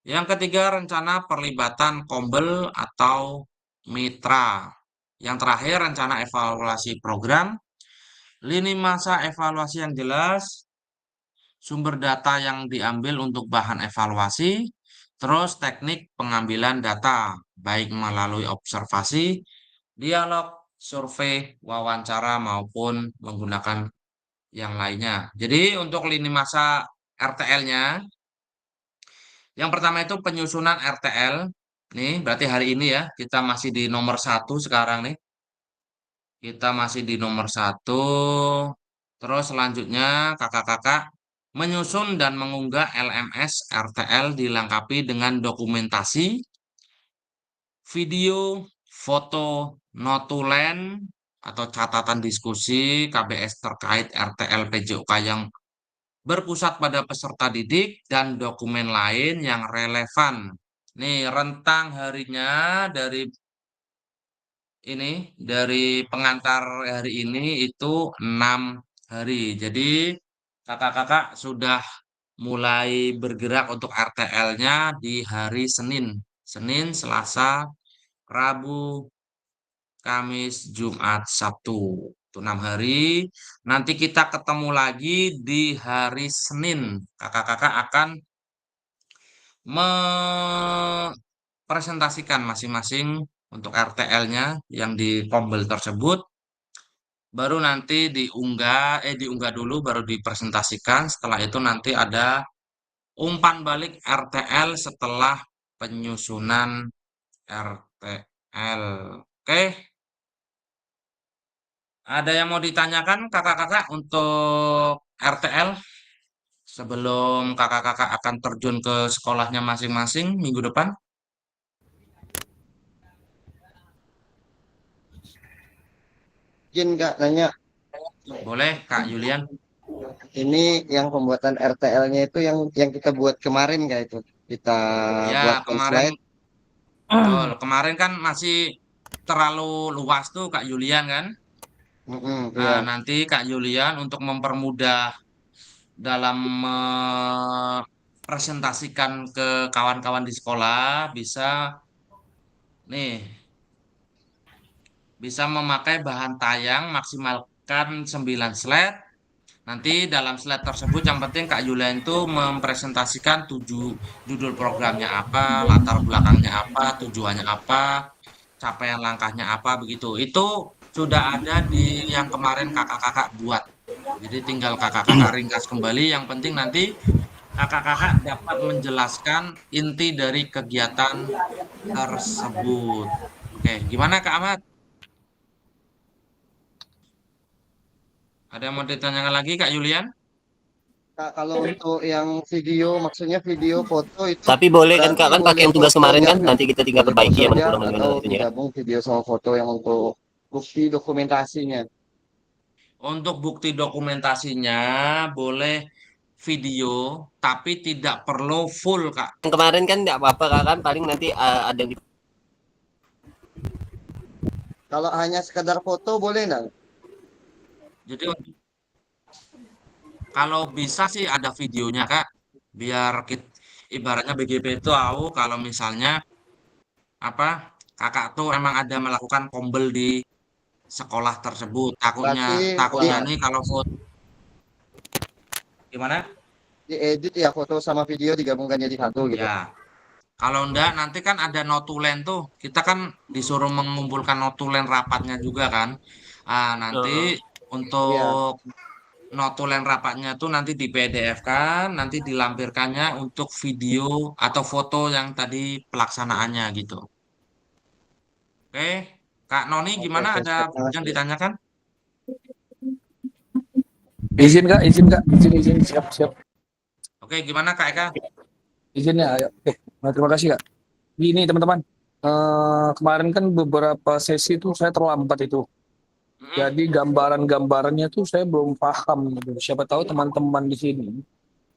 Yang ketiga, rencana perlibatan Kombel atau mitra. Yang terakhir, rencana evaluasi program, lini masa evaluasi yang jelas, sumber data yang diambil untuk bahan evaluasi, terus teknik pengambilan data, baik melalui observasi, dialog, survei, wawancara, maupun menggunakan yang lainnya. Jadi untuk lini masa RTL-nya, yang pertama itu penyusunan RTL. Nih, berarti hari ini ya, kita masih di nomor 1 sekarang nih. Kita masih di nomor 1. Terus selanjutnya kakak-kakak menyusun dan mengunggah LMS RTL dilengkapi dengan dokumentasi, video, foto, notulen, atau catatan diskusi KBS terkait RTL PJOK yang berpusat pada peserta didik dan dokumen lain yang relevan. Nih, rentang harinya dari pengantar hari ini itu 6 hari. Jadi kakak-kakak sudah mulai bergerak untuk RTL-nya di hari Senin. Senin, Selasa, Rabu, Kamis, Jumat, Sabtu. Itu 6 hari. Nanti kita ketemu lagi di hari Senin. Kakak-kakak akan mempresentasikan masing-masing untuk RTL-nya yang di Kombel tersebut. Baru nanti diunggah dulu baru dipresentasikan. Setelah itu nanti ada umpan balik RTL setelah penyusunan RTL. Oke, ada yang mau ditanyakan kakak-kakak untuk RTL sebelum kakak-kakak akan terjun ke sekolahnya masing-masing minggu depan? Izin Kak nanya. Boleh, Kak Julian. Ini yang pembuatan RTL-nya itu yang kita buat kemarin kayak itu. Kita Ya, buatkan kemarin slide. betul. Kemarin kan masih terlalu luas tuh Kak Yulian kan. Nah, Iya. nanti Kak Yulian untuk mempermudah dalam presentasikan ke kawan-kawan di sekolah nih bisa memakai bahan tayang maksimalkan 9 slide. Nanti dalam slide tersebut yang penting Kak Yulian itu mempresentasikan judul programnya apa, latar belakangnya apa, tujuannya apa, capaian langkahnya apa begitu. Itu sudah ada di yang kemarin kakak-kakak buat. Jadi tinggal kakak-kakak ringkas kembali. Yang penting nanti kakak-kakak dapat menjelaskan inti dari kegiatan tersebut. Oke, gimana Kak Ahmad? Ada yang mau ditanyakan lagi Kak Yulian? Kak, kalau untuk yang video, maksudnya video foto itu Tapi boleh kan berarti Kak, kan pakai boleh yang tugas kemarin fotonya kan, Kak? nanti kita tinggal Boleh perbaiki yang mana fotonya kurang mana atau itunya. digabung video sama foto yang untuk bukti dokumentasinya? Untuk bukti dokumentasinya boleh video, tapi tidak perlu full, Kak. Yang kemarin kan nggak apa-apa Kak, kan paling nanti ada di Kalau hanya sekedar foto boleh nggak? Jadi kalau bisa sih ada videonya, Kak. Biar kita, ibaratnya BGP itu tahu kalau misalnya apa kakak tuh emang ada melakukan kombel di sekolah tersebut. Takutnya Berarti di, takutnya nih kalau foto gimana? diedit ya foto sama video digabungkan jadi satu gitu. Ya, kalau enggak nanti kan ada notulen tuh. Kita kan disuruh mengumpulkan notulen rapatnya juga kan. Ah, nanti Iya. untuk notulen rapatnya tuh nanti di PDF kan, nanti dilampirkannya untuk video atau foto yang tadi pelaksanaannya gitu. Oke, Kak Noni Oke, gimana? oke, Ada siap, yang makasih. ditanyakan? Izin Kak, izin, siap. Oke, gimana Kak Eka? Izinnya, ayo. Nah, terima kasih Kak. Gini teman-teman, kemarin kan beberapa sesi itu saya terlambat itu. Jadi gambarannya tuh saya belum paham gitu. Siapa tahu teman-teman di sini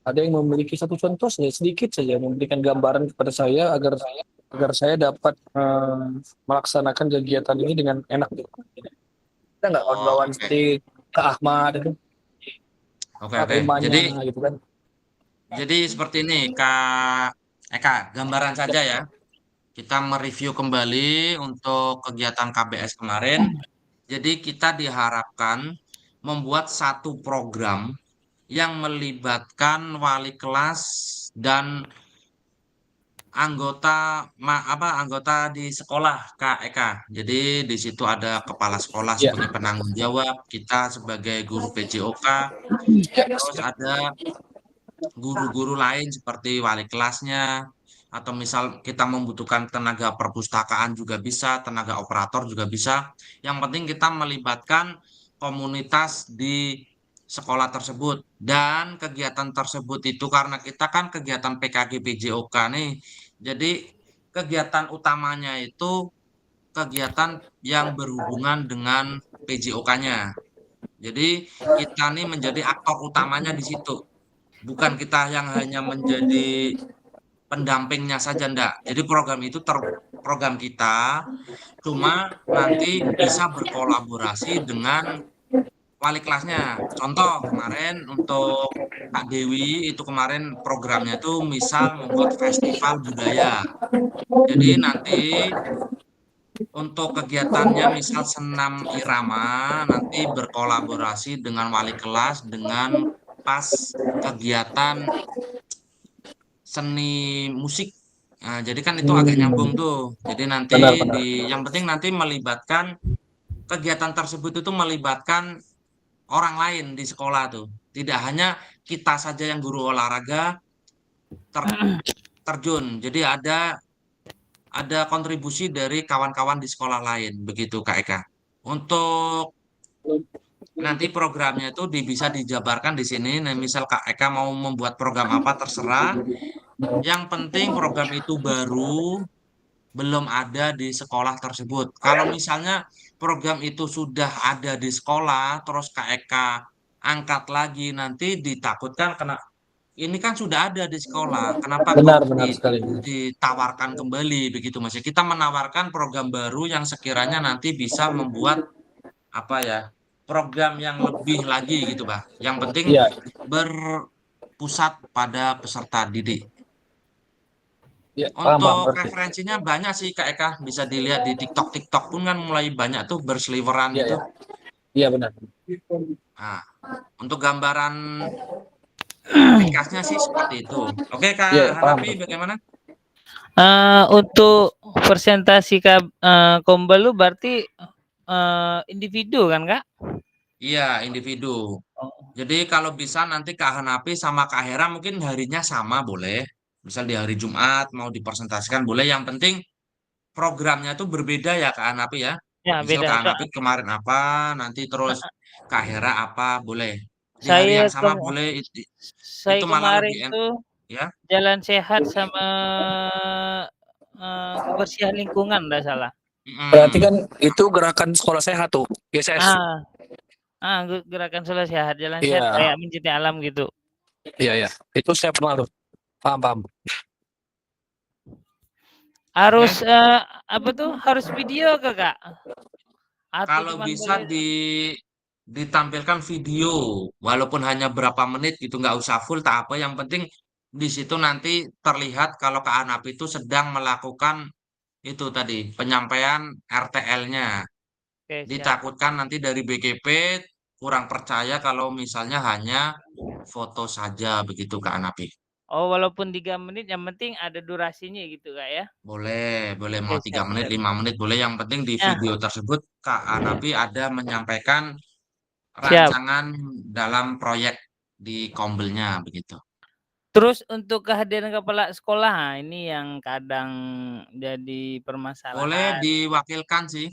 ada yang memiliki satu contoh saja, sedikit saja memberikan gambaran kepada saya agar saya dapat melaksanakan kegiatan ini dengan enak gitu. Kita nggak kawan-kawan seperti Kak Ahmad itu, Oke, Kak oke. temanya gitu kan. Jadi seperti ini Kak Eka, gambaran saja ya. Kita mereview kembali untuk kegiatan KBS kemarin. Jadi kita diharapkan membuat satu program yang melibatkan wali kelas dan anggota di sekolah Kak Eka. Jadi di situ ada kepala sekolah sebagai penanggung jawab, kita sebagai guru PJOK, terus ada guru-guru lain seperti wali kelasnya, atau misal kita membutuhkan tenaga perpustakaan juga bisa, tenaga operator juga bisa. Yang penting kita melibatkan komunitas di sekolah tersebut. Dan kegiatan tersebut itu karena kita kan kegiatan PKG PJOK nih, jadi kegiatan utamanya itu kegiatan yang berhubungan dengan PJOK-nya. Jadi kita nih menjadi aktor utamanya di situ. Bukan kita yang hanya menjadi pendampingnya saja, enggak. Jadi program itu program kita, cuma nanti bisa berkolaborasi dengan wali kelasnya. Contoh kemarin untuk Kak Dewi itu kemarin programnya itu misal membuat festival budaya. Jadi nanti untuk kegiatannya misal senam irama nanti berkolaborasi dengan wali kelas dengan pas kegiatan seni musik. Nah, jadi kan itu agak nyambung tuh. Jadi nanti Benar. yang penting nanti melibatkan kegiatan tersebut itu melibatkan orang lain di sekolah tuh. Tidak hanya kita saja yang guru olahraga terjun. Jadi ada kontribusi dari kawan-kawan di sekolah lain, begitu Kak Eka. Untuk nanti programnya itu bisa dijabarkan di sini. Nah, misal Kak Eka mau membuat program apa terserah. Yang penting program itu baru, belum ada di sekolah tersebut. Kalau misalnya program itu sudah ada di sekolah, terus Kak Eka angkat lagi nanti ditakutkan kena ini kan sudah ada di sekolah. Kenapa kok Benar sekali. ditawarkan kembali begitu Mas? Kita menawarkan program baru yang sekiranya nanti bisa membuat apa ya? Program yang lebih lagi gitu, Pak. Yang penting Iya, berpusat pada peserta didik. iya, paham, Untuk ngerti. referensinya banyak sih Kak Eka, bisa dilihat di TikTok pun kan mulai banyak tuh berseliweran Iya, gitu. iya. Iya, benar. Nah, untuk gambaran ringkasnya sih seperti itu. Oke Kak Iya, paham. Hanapi bagaimana? Untuk presentasi Kombel lu berarti individu kan, Kak? Iya, individu. Oh. Jadi kalau bisa nanti Kak Hanapi sama Kak Hera mungkin harinya sama boleh. Misal di hari Jumat mau dipresentasikan boleh. Yang penting programnya tuh berbeda ya Kak Hanapi ya. Ya, Misal beda. Kak Hanapi kemarin apa, nanti terus Kak Hera apa, boleh. Di hari Saya yang sama boleh. saya Itu malah kemarin lebih enak tuh ya. jalan sehat sama kebersihan lingkungan enggak salah. Berarti kan itu gerakan sekolah sehat tuh, GSS. Gerakan sekolah sehat, jalan Iya. sehat kayak mencintai alam gitu. Iya, iya. Itu saya pernah tuh. Paham. Harus apa tuh? Harus video ke, Kak? Atau Kalau cuman bisa boleh ditampilkan video, walaupun hanya berapa menit gitu, nggak usah full, tak apa. Yang penting di situ nanti terlihat kalau Kak Anap itu sedang melakukan itu tadi penyampaian RTL-nya. Oke, siap. Ditakutkan nanti dari BGP kurang percaya kalau misalnya hanya foto saja begitu Kak Anapi. Oh, walaupun 3 menit yang penting ada durasinya gitu, Kak ya? Boleh Oke, mau 3 siap, menit, siap. 5 menit boleh. Yang penting di Ya. video tersebut Kak Anapi ada menyampaikan Siap. rancangan dalam proyek di Kombelnya begitu. Terus untuk kehadiran kepala sekolah, ini yang kadang jadi Boleh permasalahan. diwakilkan sih.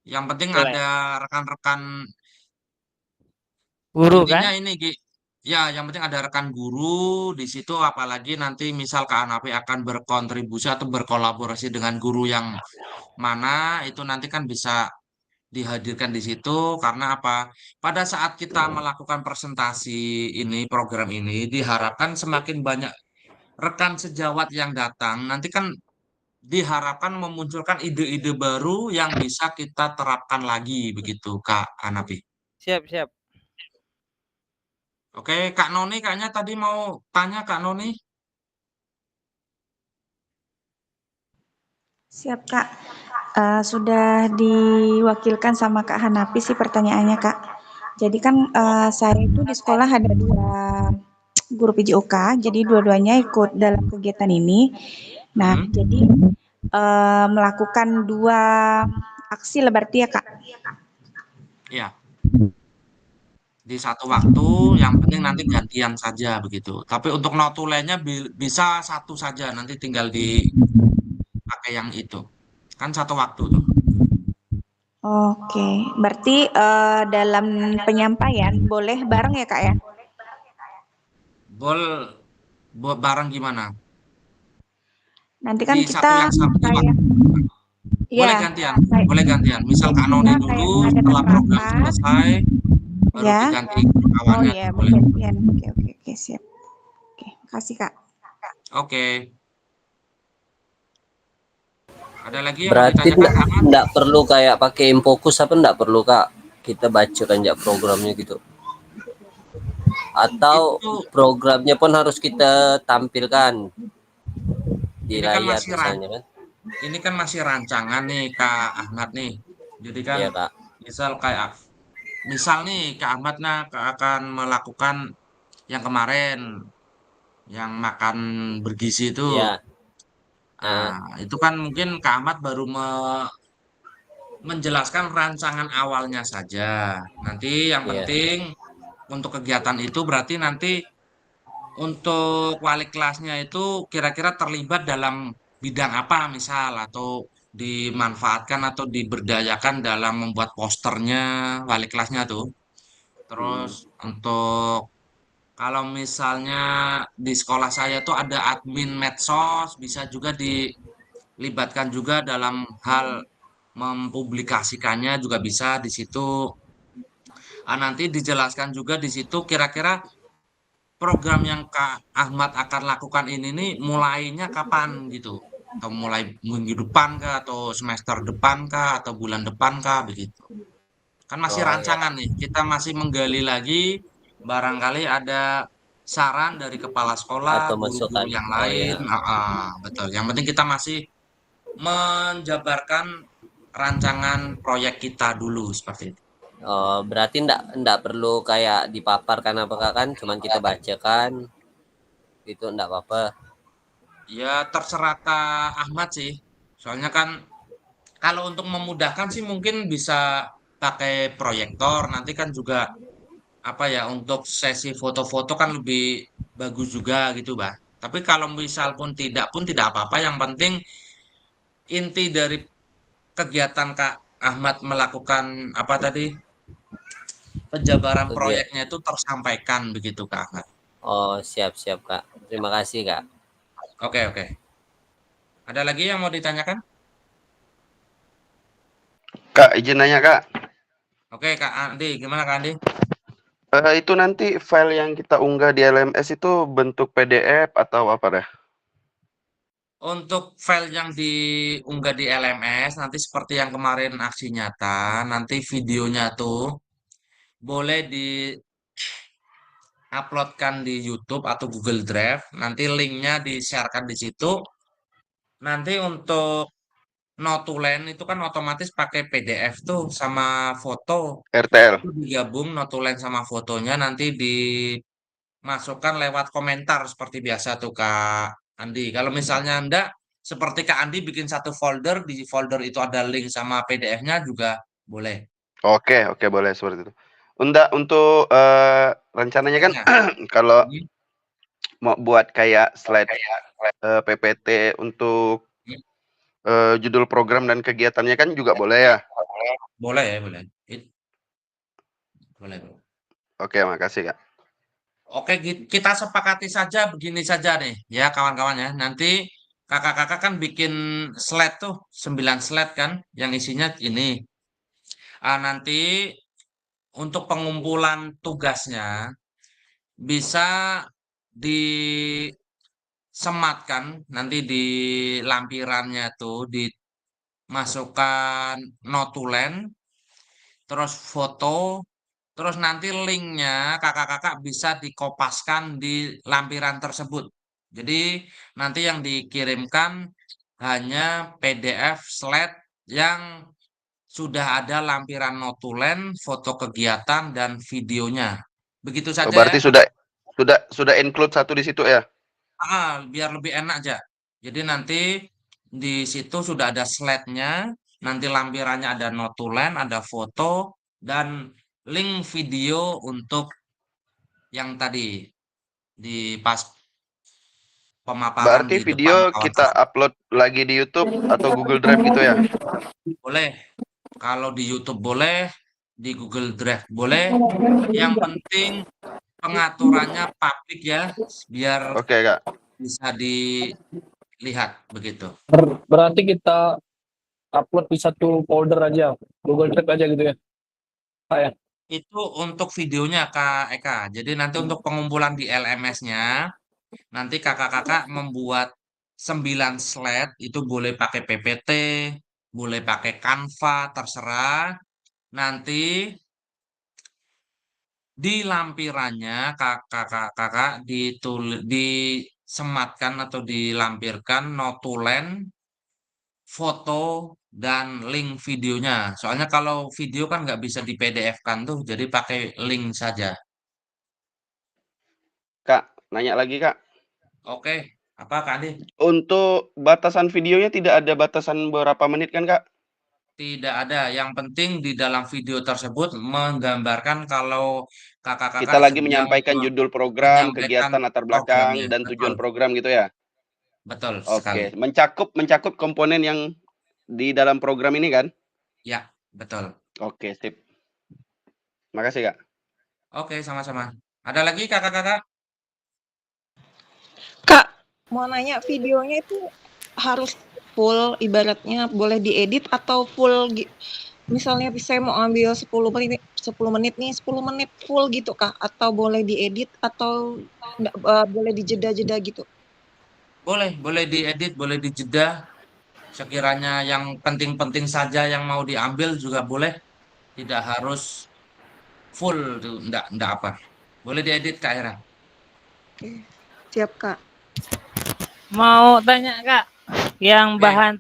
Yang penting Boleh. ada rekan-rekan Guru intinya kan? ini Ki. Ya, yang penting ada rekan guru di situ apalagi nanti misal Kak Anapi akan berkontribusi atau berkolaborasi dengan guru yang mana itu nanti kan bisa dihadirkan di situ karena apa? Pada saat kita melakukan presentasi ini, program ini diharapkan semakin banyak rekan sejawat yang datang, nanti kan diharapkan memunculkan ide-ide baru yang bisa kita terapkan lagi begitu Kak Anapi. Siap, siap. Oke, Kak Noni kayaknya tadi mau tanya Kak Noni. Siap, Kak. Sudah diwakilkan sama Kak Hanapi sih pertanyaannya, Kak. Jadi kan saya itu di sekolah ada 2 guru PJOK, jadi dua-duanya ikut dalam kegiatan ini. Nah, jadi melakukan 2 aksi lah berarti ya, Kak? Iya. Di satu waktu, yang penting nanti gantian saja begitu. Tapi untuk notulennya bisa satu saja, nanti tinggal dipakai yang itu. Kan satu waktu tuh. Oke, berarti dalam penyampaian boleh bareng ya, Kak ya? Bareng gimana? Nanti kan Di kita satu yang sama. Boleh ya, gantian, boleh gantian. Misal Kak kita Noni kayak dulu, mengadakan setelah program rapat. selesai, baru Ya. diganti Oh kawannya. iya, Boleh. gantian. Oke, siap. Oke, makasih Kak. Oke. Ada lagi yang mau Berarti ditanyakan Ahmad? enggak perlu kayak pakai Infokus apa enggak perlu Kak? Kita baca kan ya programnya gitu. Atau programnya pun harus kita tampilkan di Ini kan layar masih misalnya kan? Ini kan masih rancangan nih Kak Ahmad nih. Jadi kan Iya, Kak. misal nih Kak Ahmad akan melakukan yang kemarin yang makan bergizi itu. Iya. Nah, itu kan mungkin Kak Ahmad baru menjelaskan rancangan awalnya saja. Nanti yang Iya. penting untuk kegiatan itu berarti nanti untuk wali kelasnya itu kira-kira terlibat dalam bidang apa misal atau dimanfaatkan atau diberdayakan dalam membuat posternya wali kelasnya tuh. Terus untuk kalau misalnya di sekolah saya tuh ada admin medsos, bisa juga dilibatkan juga dalam hal mempublikasikannya juga bisa di situ. Nanti dijelaskan juga di situ kira-kira program yang Kak Ahmad akan lakukan ini nih mulainya kapan gitu. Atau mulai minggu depan kah, atau semester depan kah, atau bulan depan kah, begitu. Kan masih Oh ya, rancangan nih, kita masih menggali lagi, barangkali ada saran dari kepala sekolah, atau guru-guru masukan. yang Oh lain. ya. Betul. Yang penting kita masih menjabarkan rancangan proyek kita dulu seperti itu. Oh, berarti ndak perlu kayak dipaparkan apakah kan, cuman kita bacakan itu ndak apa-apa. Ya terserah Kak Ahmad sih. Soalnya kan kalau untuk memudahkan sih mungkin bisa pakai proyektor. Nanti kan juga apa ya untuk sesi foto-foto kan lebih bagus juga gitu, Bah. Tapi kalau misal pun tidak apa-apa. Yang penting inti dari kegiatan Kak Ahmad melakukan apa tadi penjabaran Oke. proyeknya itu tersampaikan begitu Kak Ahmad. Oh, siap-siap, Kak. Terima kasih, Kak. Oke, oke. Ada lagi yang mau ditanyakan? Kak, izin nanya Kak. Oke, Kak Andi, gimana Kak Andi? Itu nanti file yang kita unggah di LMS itu bentuk PDF atau apa deh? Untuk file yang diunggah di LMS, nanti seperti yang kemarin aksi nyata, nanti videonya tuh boleh di-uploadkan di YouTube atau Google Drive. Nanti linknya di-sharekan di situ. Nanti untuk notulen itu kan otomatis pakai PDF tuh sama foto. RTL. Itu digabung notulen sama fotonya nanti dimasukkan lewat komentar seperti biasa tuh Kak Andi. Kalau misalnya Anda seperti Kak Andi bikin satu folder, di folder itu ada link sama PDF-nya juga boleh. Oke, oke boleh seperti itu. Untuk rencananya kan kalau Hmm. mau buat kayak slide PPT untuk judul program dan kegiatannya kan juga boleh ya? Boleh ya, boleh. Boleh. Oke, makasih Kak. Oke, kita sepakati saja begini saja nih ya kawan-kawan ya. Nanti kakak-kakak kan bikin slide tuh, 9 slide kan yang isinya ini. Nanti untuk pengumpulan tugasnya bisa disematkan nanti di lampirannya tuh dimasukkan notulen, terus foto, terus nanti linknya kakak-kakak bisa dikopaskan di lampiran tersebut. Jadi nanti yang dikirimkan hanya PDF slide yang sudah ada lampiran notulen, foto kegiatan dan videonya. Begitu saja ya. Berarti sudah include satu di situ ya? Biar lebih enak aja. Jadi nanti di situ sudah ada slide-nya, nanti lampirannya ada notulen, ada foto, dan link video untuk yang tadi di pas pemaparan Berarti di depan video kawan kita upload lagi di YouTube atau Google Drive gitu ya? boleh. Kalau di YouTube boleh, di Google Drive boleh. Yang penting pengaturannya publik ya, biar Oke Kak. bisa dilihat begitu. Berarti kita upload di satu folder aja, Google Drive aja gitu ya, Pak ya? Itu untuk videonya Kak Eka. Jadi nanti untuk pengumpulan di LMS-nya, nanti kakak-kakak membuat 9 slide, itu boleh pakai PPT, boleh pakai Canva, terserah. Nanti di lampirannya kakak-kakak disematkan atau dilampirkan notulen, foto, dan link videonya. Soalnya kalau video kan nggak bisa di PDF-kan tuh, jadi pakai link saja. Kak, nanya lagi Kak. Oke, apa Kak Andi? Untuk batasan videonya tidak ada batasan berapa menit kan Kak? Tidak ada. Yang penting di dalam video tersebut menggambarkan kalau kakak-kakak Kita lagi sedang menyampaikan judul program, menyampaikan kegiatan latar belakang, programnya. dan Betul, tujuan program gitu ya? betul sekali. Oke, mencakup komponen yang di dalam program ini kan? Ya, betul. Oke, sip. Makasih Kak. Oke, sama-sama. Ada lagi kakak-kakak? Kak, mau nanya videonya itu harus full ibaratnya boleh diedit atau full misalnya saya mau ambil 10 menit nih, 10 menit full gitu Kak? Atau boleh diedit atau nggak, boleh dijeda-jeda gitu? Boleh diedit, boleh dijeda. Sekiranya yang penting-penting saja yang mau diambil juga boleh. Tidak harus full tuh, enggak apa. Boleh diedit Kak Hera. Oke, siap Kak. Mau tanya Kak, yang Oke. bahan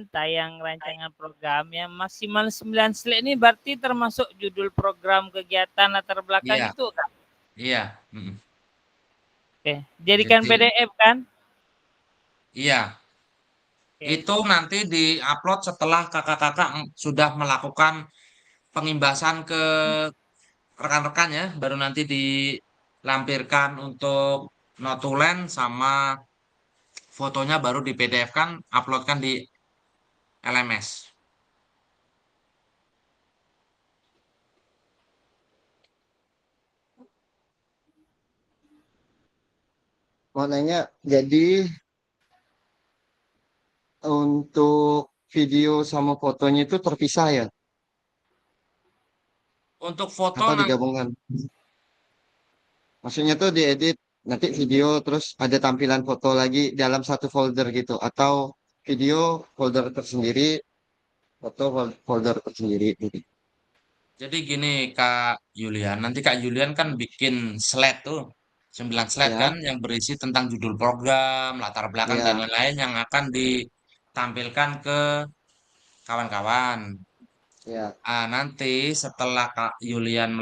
tayang rancangan program yang maksimal 9 slide ini berarti termasuk judul program kegiatan latar belakang Iya, itu Kak? iya. Mm. Oke, jadikan Jadi, PDF kan? iya. Oke. Itu nanti di-upload setelah kakak-kakak sudah melakukan pengimbasan ke rekan-rekan ya, baru nanti dilampirkan untuk notulen sama fotonya baru di PDF kan, uploadkan di LMS. Mau nanya, jadi untuk video sama fotonya itu terpisah ya? Untuk foto Atau nanti digabungkan? Maksudnya tuh diedit, nanti video terus ada tampilan foto lagi dalam satu folder gitu. Atau video folder tersendiri, foto folder tersendiri gitu. jadi gini Kak Julian, nanti Kak Julian kan bikin slide tuh, 9 slide kan Ya, yang berisi tentang judul program, latar belakang dan ya, lain-lain yang akan ditampilkan ke kawan-kawan. ya. Nanti setelah Kak Julian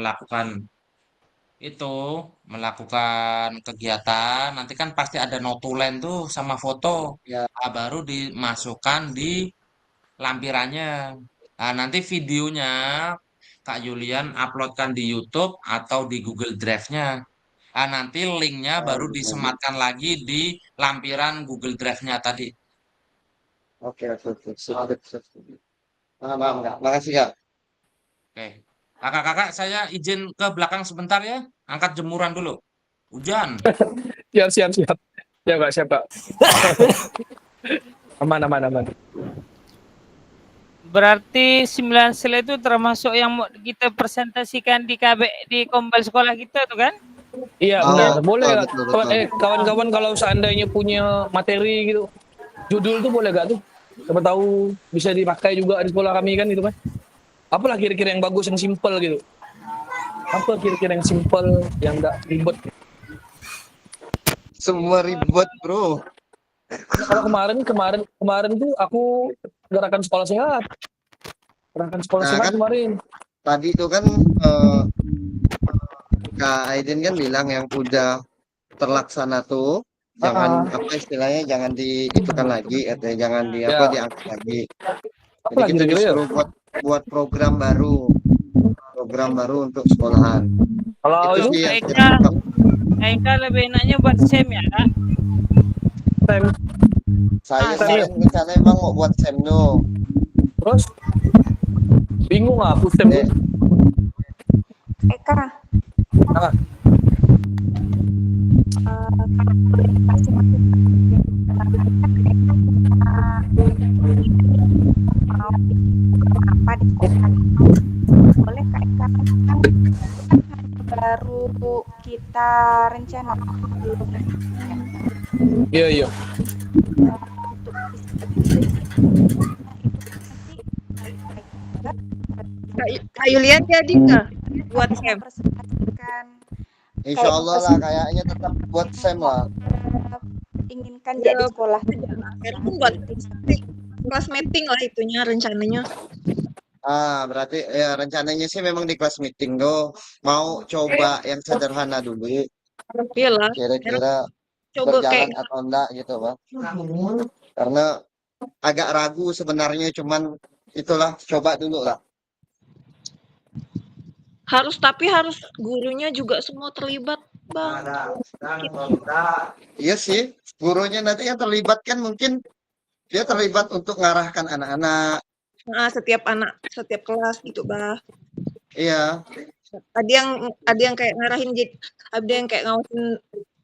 itu melakukan kegiatan, nanti kan pasti ada notulen tuh sama foto. Ya, Baru dimasukkan di lampirannya. Nanti videonya Kak Julian uploadkan di YouTube atau di Google Drive-nya. Nanti linknya baru disematkan lagi di lampiran Google Drive-nya tadi. oke, oke, oke. Sip, sip, sip. Paham, Kak. Makasih, Kak. Oke. Kakak-kakak, saya izin ke belakang sebentar ya. Angkat jemuran dulu. Hujan. Siap, siap, siap. Siap, Kak, siap, Kak. Aman, aman, aman. Berarti 9 slide itu termasuk yang mau kita presentasikan di di kombal sekolah kita tuh kan? Iya, Oh, benar. Boleh, betul, Kak. betul, betul. Kawan-kawan kalau seandainya punya materi gitu, judul tuh boleh gak tuh? Siapa tahu bisa dipakai juga di sekolah kami kan gitu kan. Apalah kira-kira yang bagus, yang simple gitu. Apa kira-kira yang simple, yang gak ribet. Semua ribet, bro. Kalau kemarin tuh aku gerakan sekolah sehat. Gerakan sekolah Nah, sehat kan kemarin. tadi itu kan Kak Aiden kan bilang yang udah terlaksana tuh jangan apa istilahnya jangan diitukan lagi atau jangan di apa Ya, diangkat lagi. Jadi apalah kita kira-kira ya? disuruh buat program baru untuk sekolahan. Kalau Itu itu sih yang Kak saya tangkap. Eka lebih enaknya buat SEM ya Kak? time Saya time kemarin rencana emang mau buat semno. terus bingung aku STEM tuh. Eka, Ah, kalau boleh dikasih masukan mau program apa di sekolah itu, boleh Kak Eka, kan baru kita rencana belum iya iya. untuk Kak Yulian jadi nggak buat SEM? presentasikan Insya Allah lah kayaknya tetap buat sem lah. inginkan Ya, jadi sekolah. Itu buat kelas meeting lah itunya rencananya. Berarti ya rencananya sih memang di kelas meeting tuh mau coba yang sederhana dulu. Iyalah, Kira-kira coba berjalan kayak atau enggak gitu, Bang. Karena agak ragu sebenarnya cuman itulah coba dulu lah. tapi harus gurunya juga semua terlibat, Bang. Iya sih, gurunya nanti yang terlibat kan mungkin dia terlibat untuk mengarahkan anak-anak. Nah, setiap kelas gitu, Bang. Iya, Ada yang kayak ngarahin, ada yang kayak ngawasin,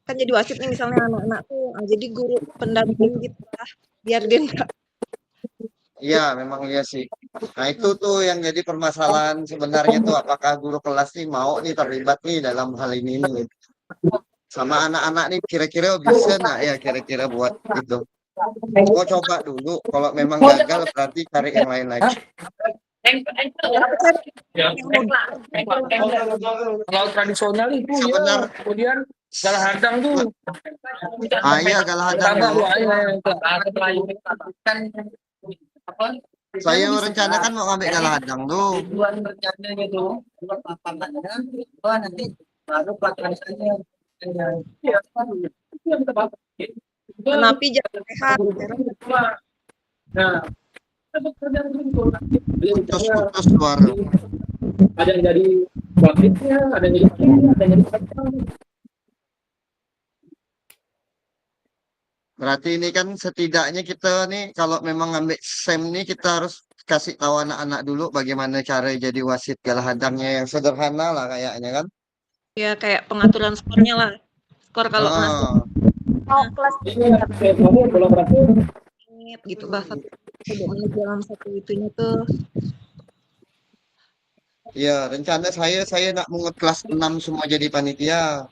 kan jadi wasit nih misalnya anak-anak tuh. Jadi guru pendamping gitu lah, biar dia nggak Iya, memang iya sih. Nah, itu tuh yang jadi permasalahan sebenarnya tuh apakah guru kelas nih mau nih terlibat nih dalam hal ini nih. Sama anak-anak nih kira-kira bisa nggak ya kira-kira buat itu. Oh coba dulu, kalau memang gagal berarti cari yang lain lagi. Kalau tradisional itu ya, Sebenar, kemudian galah hadang tuh. iya galah hadang Tambah tuh. Saya merencanakan mau ngambil galah hadang tuh. Tujuan rencananya tuh, lapangannya, nanti baru pelatihan saja. Hanapi jangan sehat. Nah, Putus-putus suara. ada yang jadi wakilnya, ada yang jadi ada yang jadi. Berarti ini kan setidaknya kita nih kalau memang ngambil SEM nih kita harus kasih tahu anak-anak dulu bagaimana cara jadi wasit galah hadangnya yang sederhana lah kayaknya kan. Ya kayak pengaturan skornya lah. Skor kalau masuk Mau kelas menit gitu lah, 1 menit dalam satu itunya tuh. Iya, rencana saya nak mungut kelas 6 semua jadi panitia.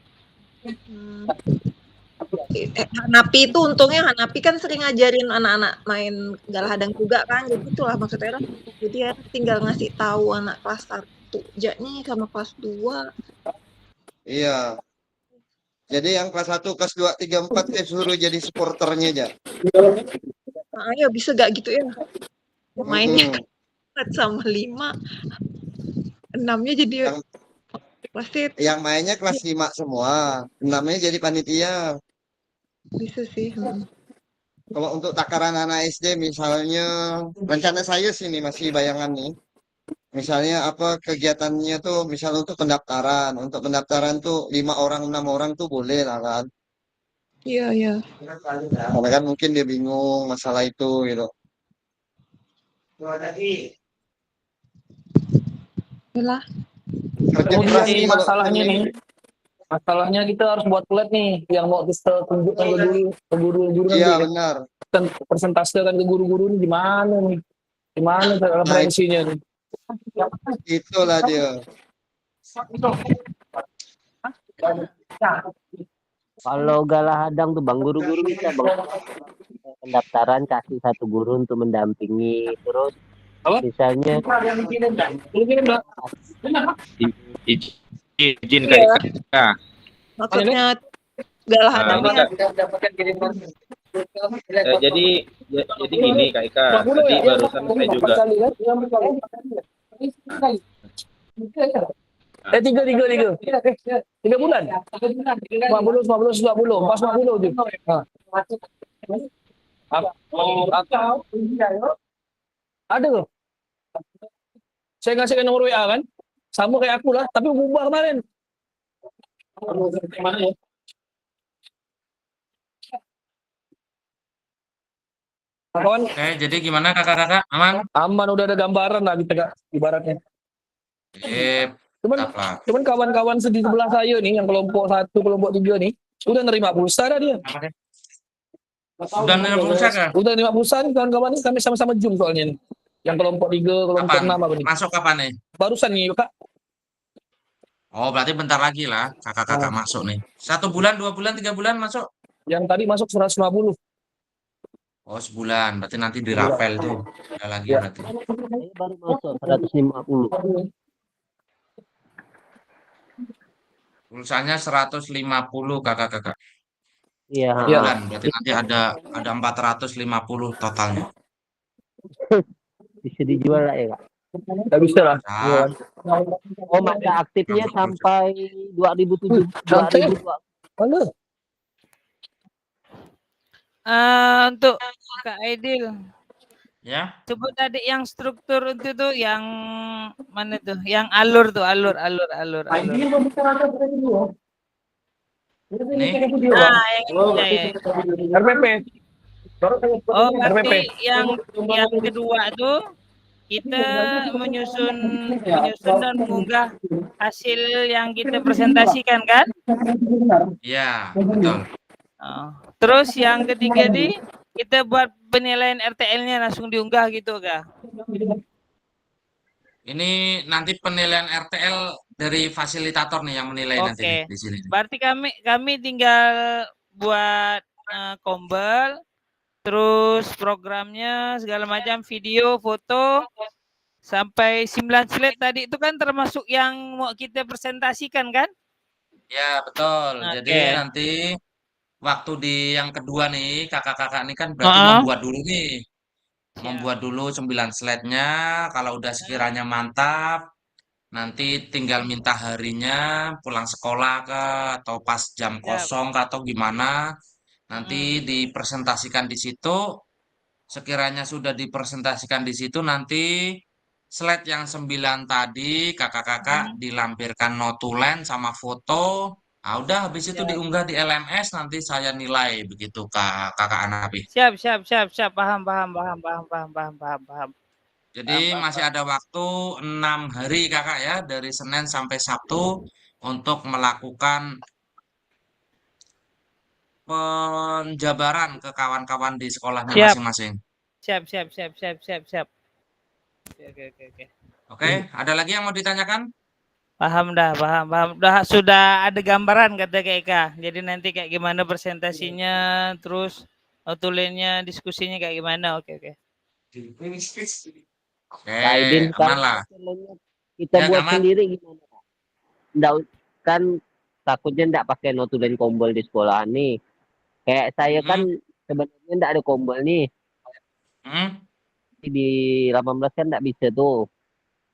Hanapi itu untungnya Hanapi kan sering ngajarin anak-anak main galah hadang juga kan, jadi itulah maksudnya lah. Jadi ya tinggal ngasih tahu anak kelas 1 aja nih sama kelas 2. Iya. Jadi yang kelas 1, kelas 2, 3, 4 suruh jadi supporternya aja. Nah, ya bisa gak gitu ya? Mainnya 4 sama 5. 6-nya jadi wasit. Yang mainnya kelas 5 semua. 6-nya jadi panitia. Bisa sih. Kalau untuk takaran anak SD misalnya, rencana saya sih nih masih bayangan nih. Misalnya apa kegiatannya tuh, misal untuk pendaftaran. Untuk pendaftaran tuh 5 orang, 6 orang tuh boleh lah kan. Iya, iya. Karena kan mungkin dia bingung masalah itu gitu. Yalah. Kemudian masalahnya nih, masalahnya kita harus buat flat nih yang mau kita tunjukkan ke guru-guru Iya nanti. benar. Persentasekan ke guru-guru ini gimana nih? Gimana cara referensinya nih? Itulah dia. Kalau galah hadang tuh bang, guru-guru bisa bang pendaftaran kasih 1 guru untuk mendampingi, terus misalnya izin Kak Ika. Maksudnya galah hadangnya. Jadi gini Kak Ika, tadi barusan saya juga tiga bulan 50 pas 50 tuh. Ada loh. Saya ngasih ke nomor WA kan, sama kayak aku lah, tapi berubah kemarin. Kawan. Oke, jadi gimana kakak-kakak? Aman? Aman, udah ada gambaran lah kita kak, ibaratnya. Cuman kawan-kawan di sebelah saya nih, yang kelompok 1, kelompok 3 nih, udah nerima pulsa dah dia. Udah nerima pulsa kah? Udah nerima pulsa nih kawan-kawan nih, kami sama-sama Zoom soalnya nih. Yang kelompok 3, kelompok 6 apa nih? Masuk kapan nih? Barusan nih kak. Oh, berarti bentar lagi lah kakak-kakak masuk nih. 1 bulan, 2 bulan, 3 bulan masuk? Yang tadi masuk 150. Oh, sebulan. Berarti nanti dirapel tuh. Ada lagi berarti. Saya baru masuk 150. Pulsanya 150 kakak-kakak. Iya. Bulan. Berarti nanti ada 450 totalnya. Bisa dijual lah ya kak? Nggak bisa lah. Oh, masa aktifnya sampai 2007. Halo. Untuk Kak Aidil. Ya. Sebut tadi yang struktur itu tuh yang mana tuh? Yang alur tuh, alur. Ini. Nah, yang ini. RPP. Oh, berarti yang kedua tuh kita menyusun dan mengunggah hasil yang kita presentasikan kan? Iya, betul. Terus yang ketiga kita buat penilaian RTL-nya langsung diunggah gitu kah? Ini nanti penilaian RTL dari fasilitator nih yang menilai nanti nih Oke. di sini. Berarti kami tinggal buat kombel, terus programnya segala macam, video, foto, sampai 9 slide tadi itu kan termasuk yang mau kita presentasikan kan? Ya, betul. Jadi Oke. nanti waktu di yang kedua nih, kakak-kakak ini kan berarti Heeh. membuat dulu nih. Membuat dulu 9 slide-nya, kalau udah sekiranya mantap, nanti tinggal minta harinya pulang sekolah ke atau pas jam Siap. kosong kah, atau gimana. Nanti dipresentasikan di situ. Sekiranya sudah dipresentasikan di situ, nanti slide yang 9 tadi kakak-kakak dilampirkan notulen sama foto. Ah, udah habis itu Siap. diunggah di LMS, nanti saya nilai begitu kakak Anapi. Siap. Paham. Jadi masih ada waktu 6 hari kakak ya, dari Senin sampai Sabtu untuk melakukan penjabaran ke kawan-kawan di sekolahnya Siap. masing-masing. Siap. Oke. Oke, ada lagi yang mau ditanyakan? Paham. Sudah ada gambaran kata Kak Eka. Jadi nanti kayak gimana presentasinya, terus notulennya, diskusinya kayak gimana. Oke. Oke, Kak Aidin, aman kalau lah. notulennya kita Ya, buat Gamat. sendiri gimana, Kak? Nggak, kan takutnya nggak pakai notulen kombel di sekolah nih. Kayak saya kan sebenarnya nggak ada kombel nih. Di 18 kan nggak bisa tuh.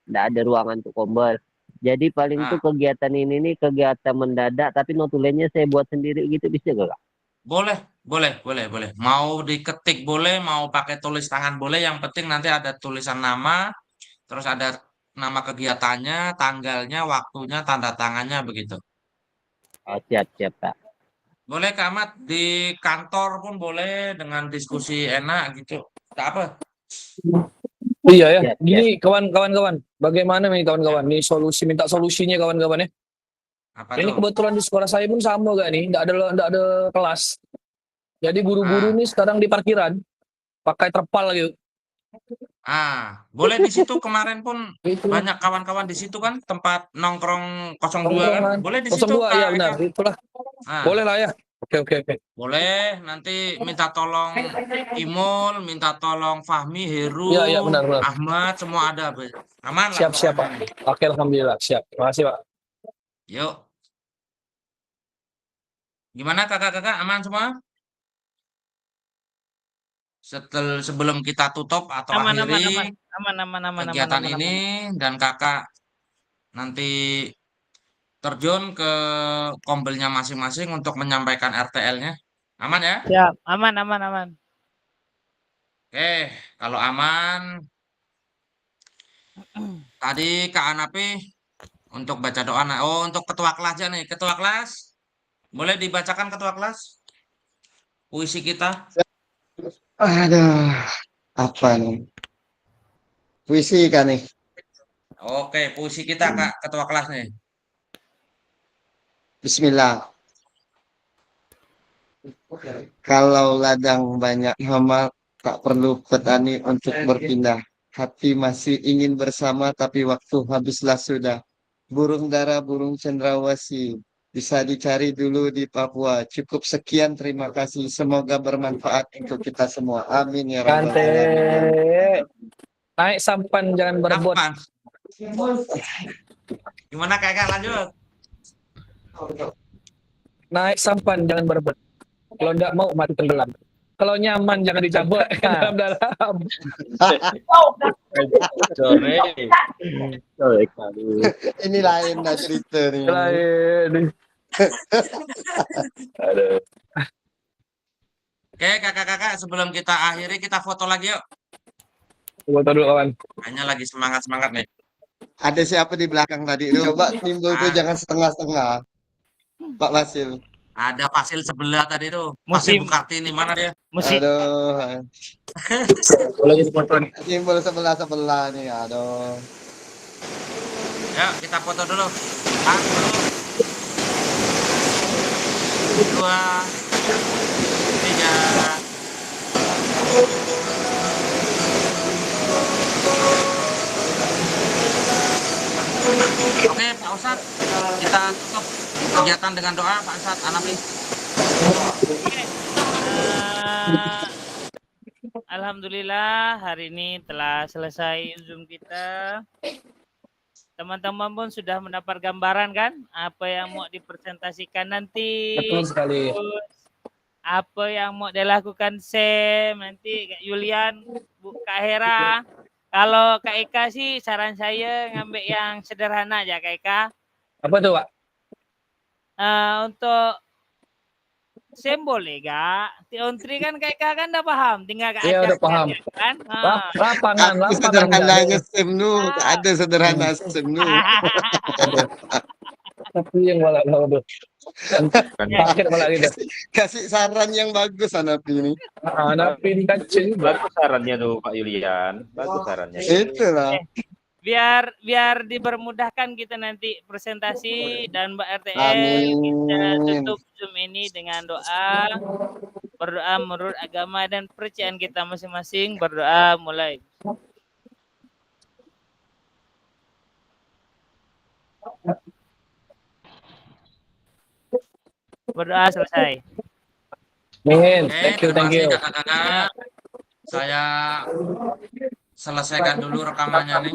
Nggak ada ruangan untuk kombel. Jadi paling tuh kegiatan ini nih kegiatan mendadak, tapi notulennya saya buat sendiri gitu, bisa gak, Kak? Boleh. Mau diketik boleh, mau pakai tulis tangan boleh. Yang penting nanti ada tulisan nama, terus ada nama kegiatannya, tanggalnya, waktunya, tanda tangannya begitu. Oh, siap, Kak. Boleh Kak Ahmad, di kantor pun boleh dengan diskusi enak gitu. Tak apa. Iya ya. Gini kawan-kawan, bagaimana nih kawan-kawan? Nih minta solusinya kawan-kawan ya. Apa Ini tuh? kebetulan di sekolah saya pun sama gak nih, nggak ada kelas. Jadi guru-guru nih sekarang di parkiran pakai terpal gitu. Boleh di situ, kemarin pun banyak kawan-kawan di situ kan, tempat nongkrong 02 kan. Nongkrongan. Boleh di situ 02 ya Kak benar, Eka. itulah. Boleh lah ya. Oke. Boleh, nanti minta tolong Imul, minta tolong Fahmi, Heru, Iya, benar. Ahmad, semua ada. Aman lah. Siap, Pak. Oke, alhamdulillah, siap. Terima kasih, Pak. Yuk. Gimana kakak-kakak, aman semua? Sebelum kita tutup atau akhiri kegiatan ini, dan kakak nanti terjun ke kombelnya masing-masing untuk menyampaikan RTL-nya. Aman ya? Siap, aman. Oke, kalau aman, tadi Kak Anapi untuk baca doa. Oh, untuk ketua kelasnya nih. Ketua kelas, boleh dibacakan ketua kelas puisi kita? Aduh, apa nih? Puisi kan nih? Oke, puisi kita Kak, ketua kelas nih. Bismillah. Kalau ladang banyak hama, tak perlu petani untuk berpindah. Hati masih ingin bersama, tapi waktu habislah sudah. Burung dara, burung cendrawasih, bisa dicari dulu di Papua. Cukup sekian, terima kasih. Semoga bermanfaat untuk kita semua. Amin ya rabbal alamin. Naik sampan, jangan berebut. Gimana kakak, lanjut? Naik sampan, jangan berebut. Kalau enggak mau, mati tenggelam. Kalau nyaman, jangan dicabut. Dalam-dalam. Ini lain dah cerita nih. Lain. Oke, kakak-kakak, sebelum kita akhiri, kita foto lagi yuk. Foto dulu, kawan. Hanya lagi semangat-semangat nih. Ada siapa di belakang tadi? Coba timbul tuh, jangan setengah-setengah. Pak Fasil. Ada Fasil sebelah tadi tuh. Fasil Bukartini, mana dia? Aduh. Timbul sebelah-sebelah nih, aduh. Yuk, kita foto dulu. 1, 2, 3. Oke, Pak Ustadz, kita tutup kegiatan dengan doa, Pak Ustadz Hanafi. Eh, Alhamdulillah hari ini telah selesai Zoom kita. Teman-teman pun sudah mendapat gambaran kan apa yang mau dipresentasikan nanti. Betul sekali. Terus apa yang mau dilakukan Sam nanti Kak Yulian, Kak Hera. Kalau Kak Eka sih saran saya ngambil yang sederhana aja Kak Eka. Apa tuh, Pak? Untuk Sam boleh gak? Teontri kan Kak Eka kan udah paham, tinggal Kak Iya, udah paham. kan? Lapangan Sederhananya Semnu, ada sederhana Semnu. Tapi yang malah tuh. Paket malah gitu. Kasih saran yang bagus Hanapi ini. Hanapi kacil. Bagus sarannya tuh Pak Yulian. Bagus sarannya. Itulah. Biar dipermudahkan kita nanti presentasi dan Mbak RTL Amin. kita tutup Zoom ini dengan doa, berdoa menurut agama dan percayaan kita masing-masing. Berdoa mulai. Berdoa selesai. Amin. Oke, Thank you. kakak-kakak. Saya selesaikan dulu rekamannya nih.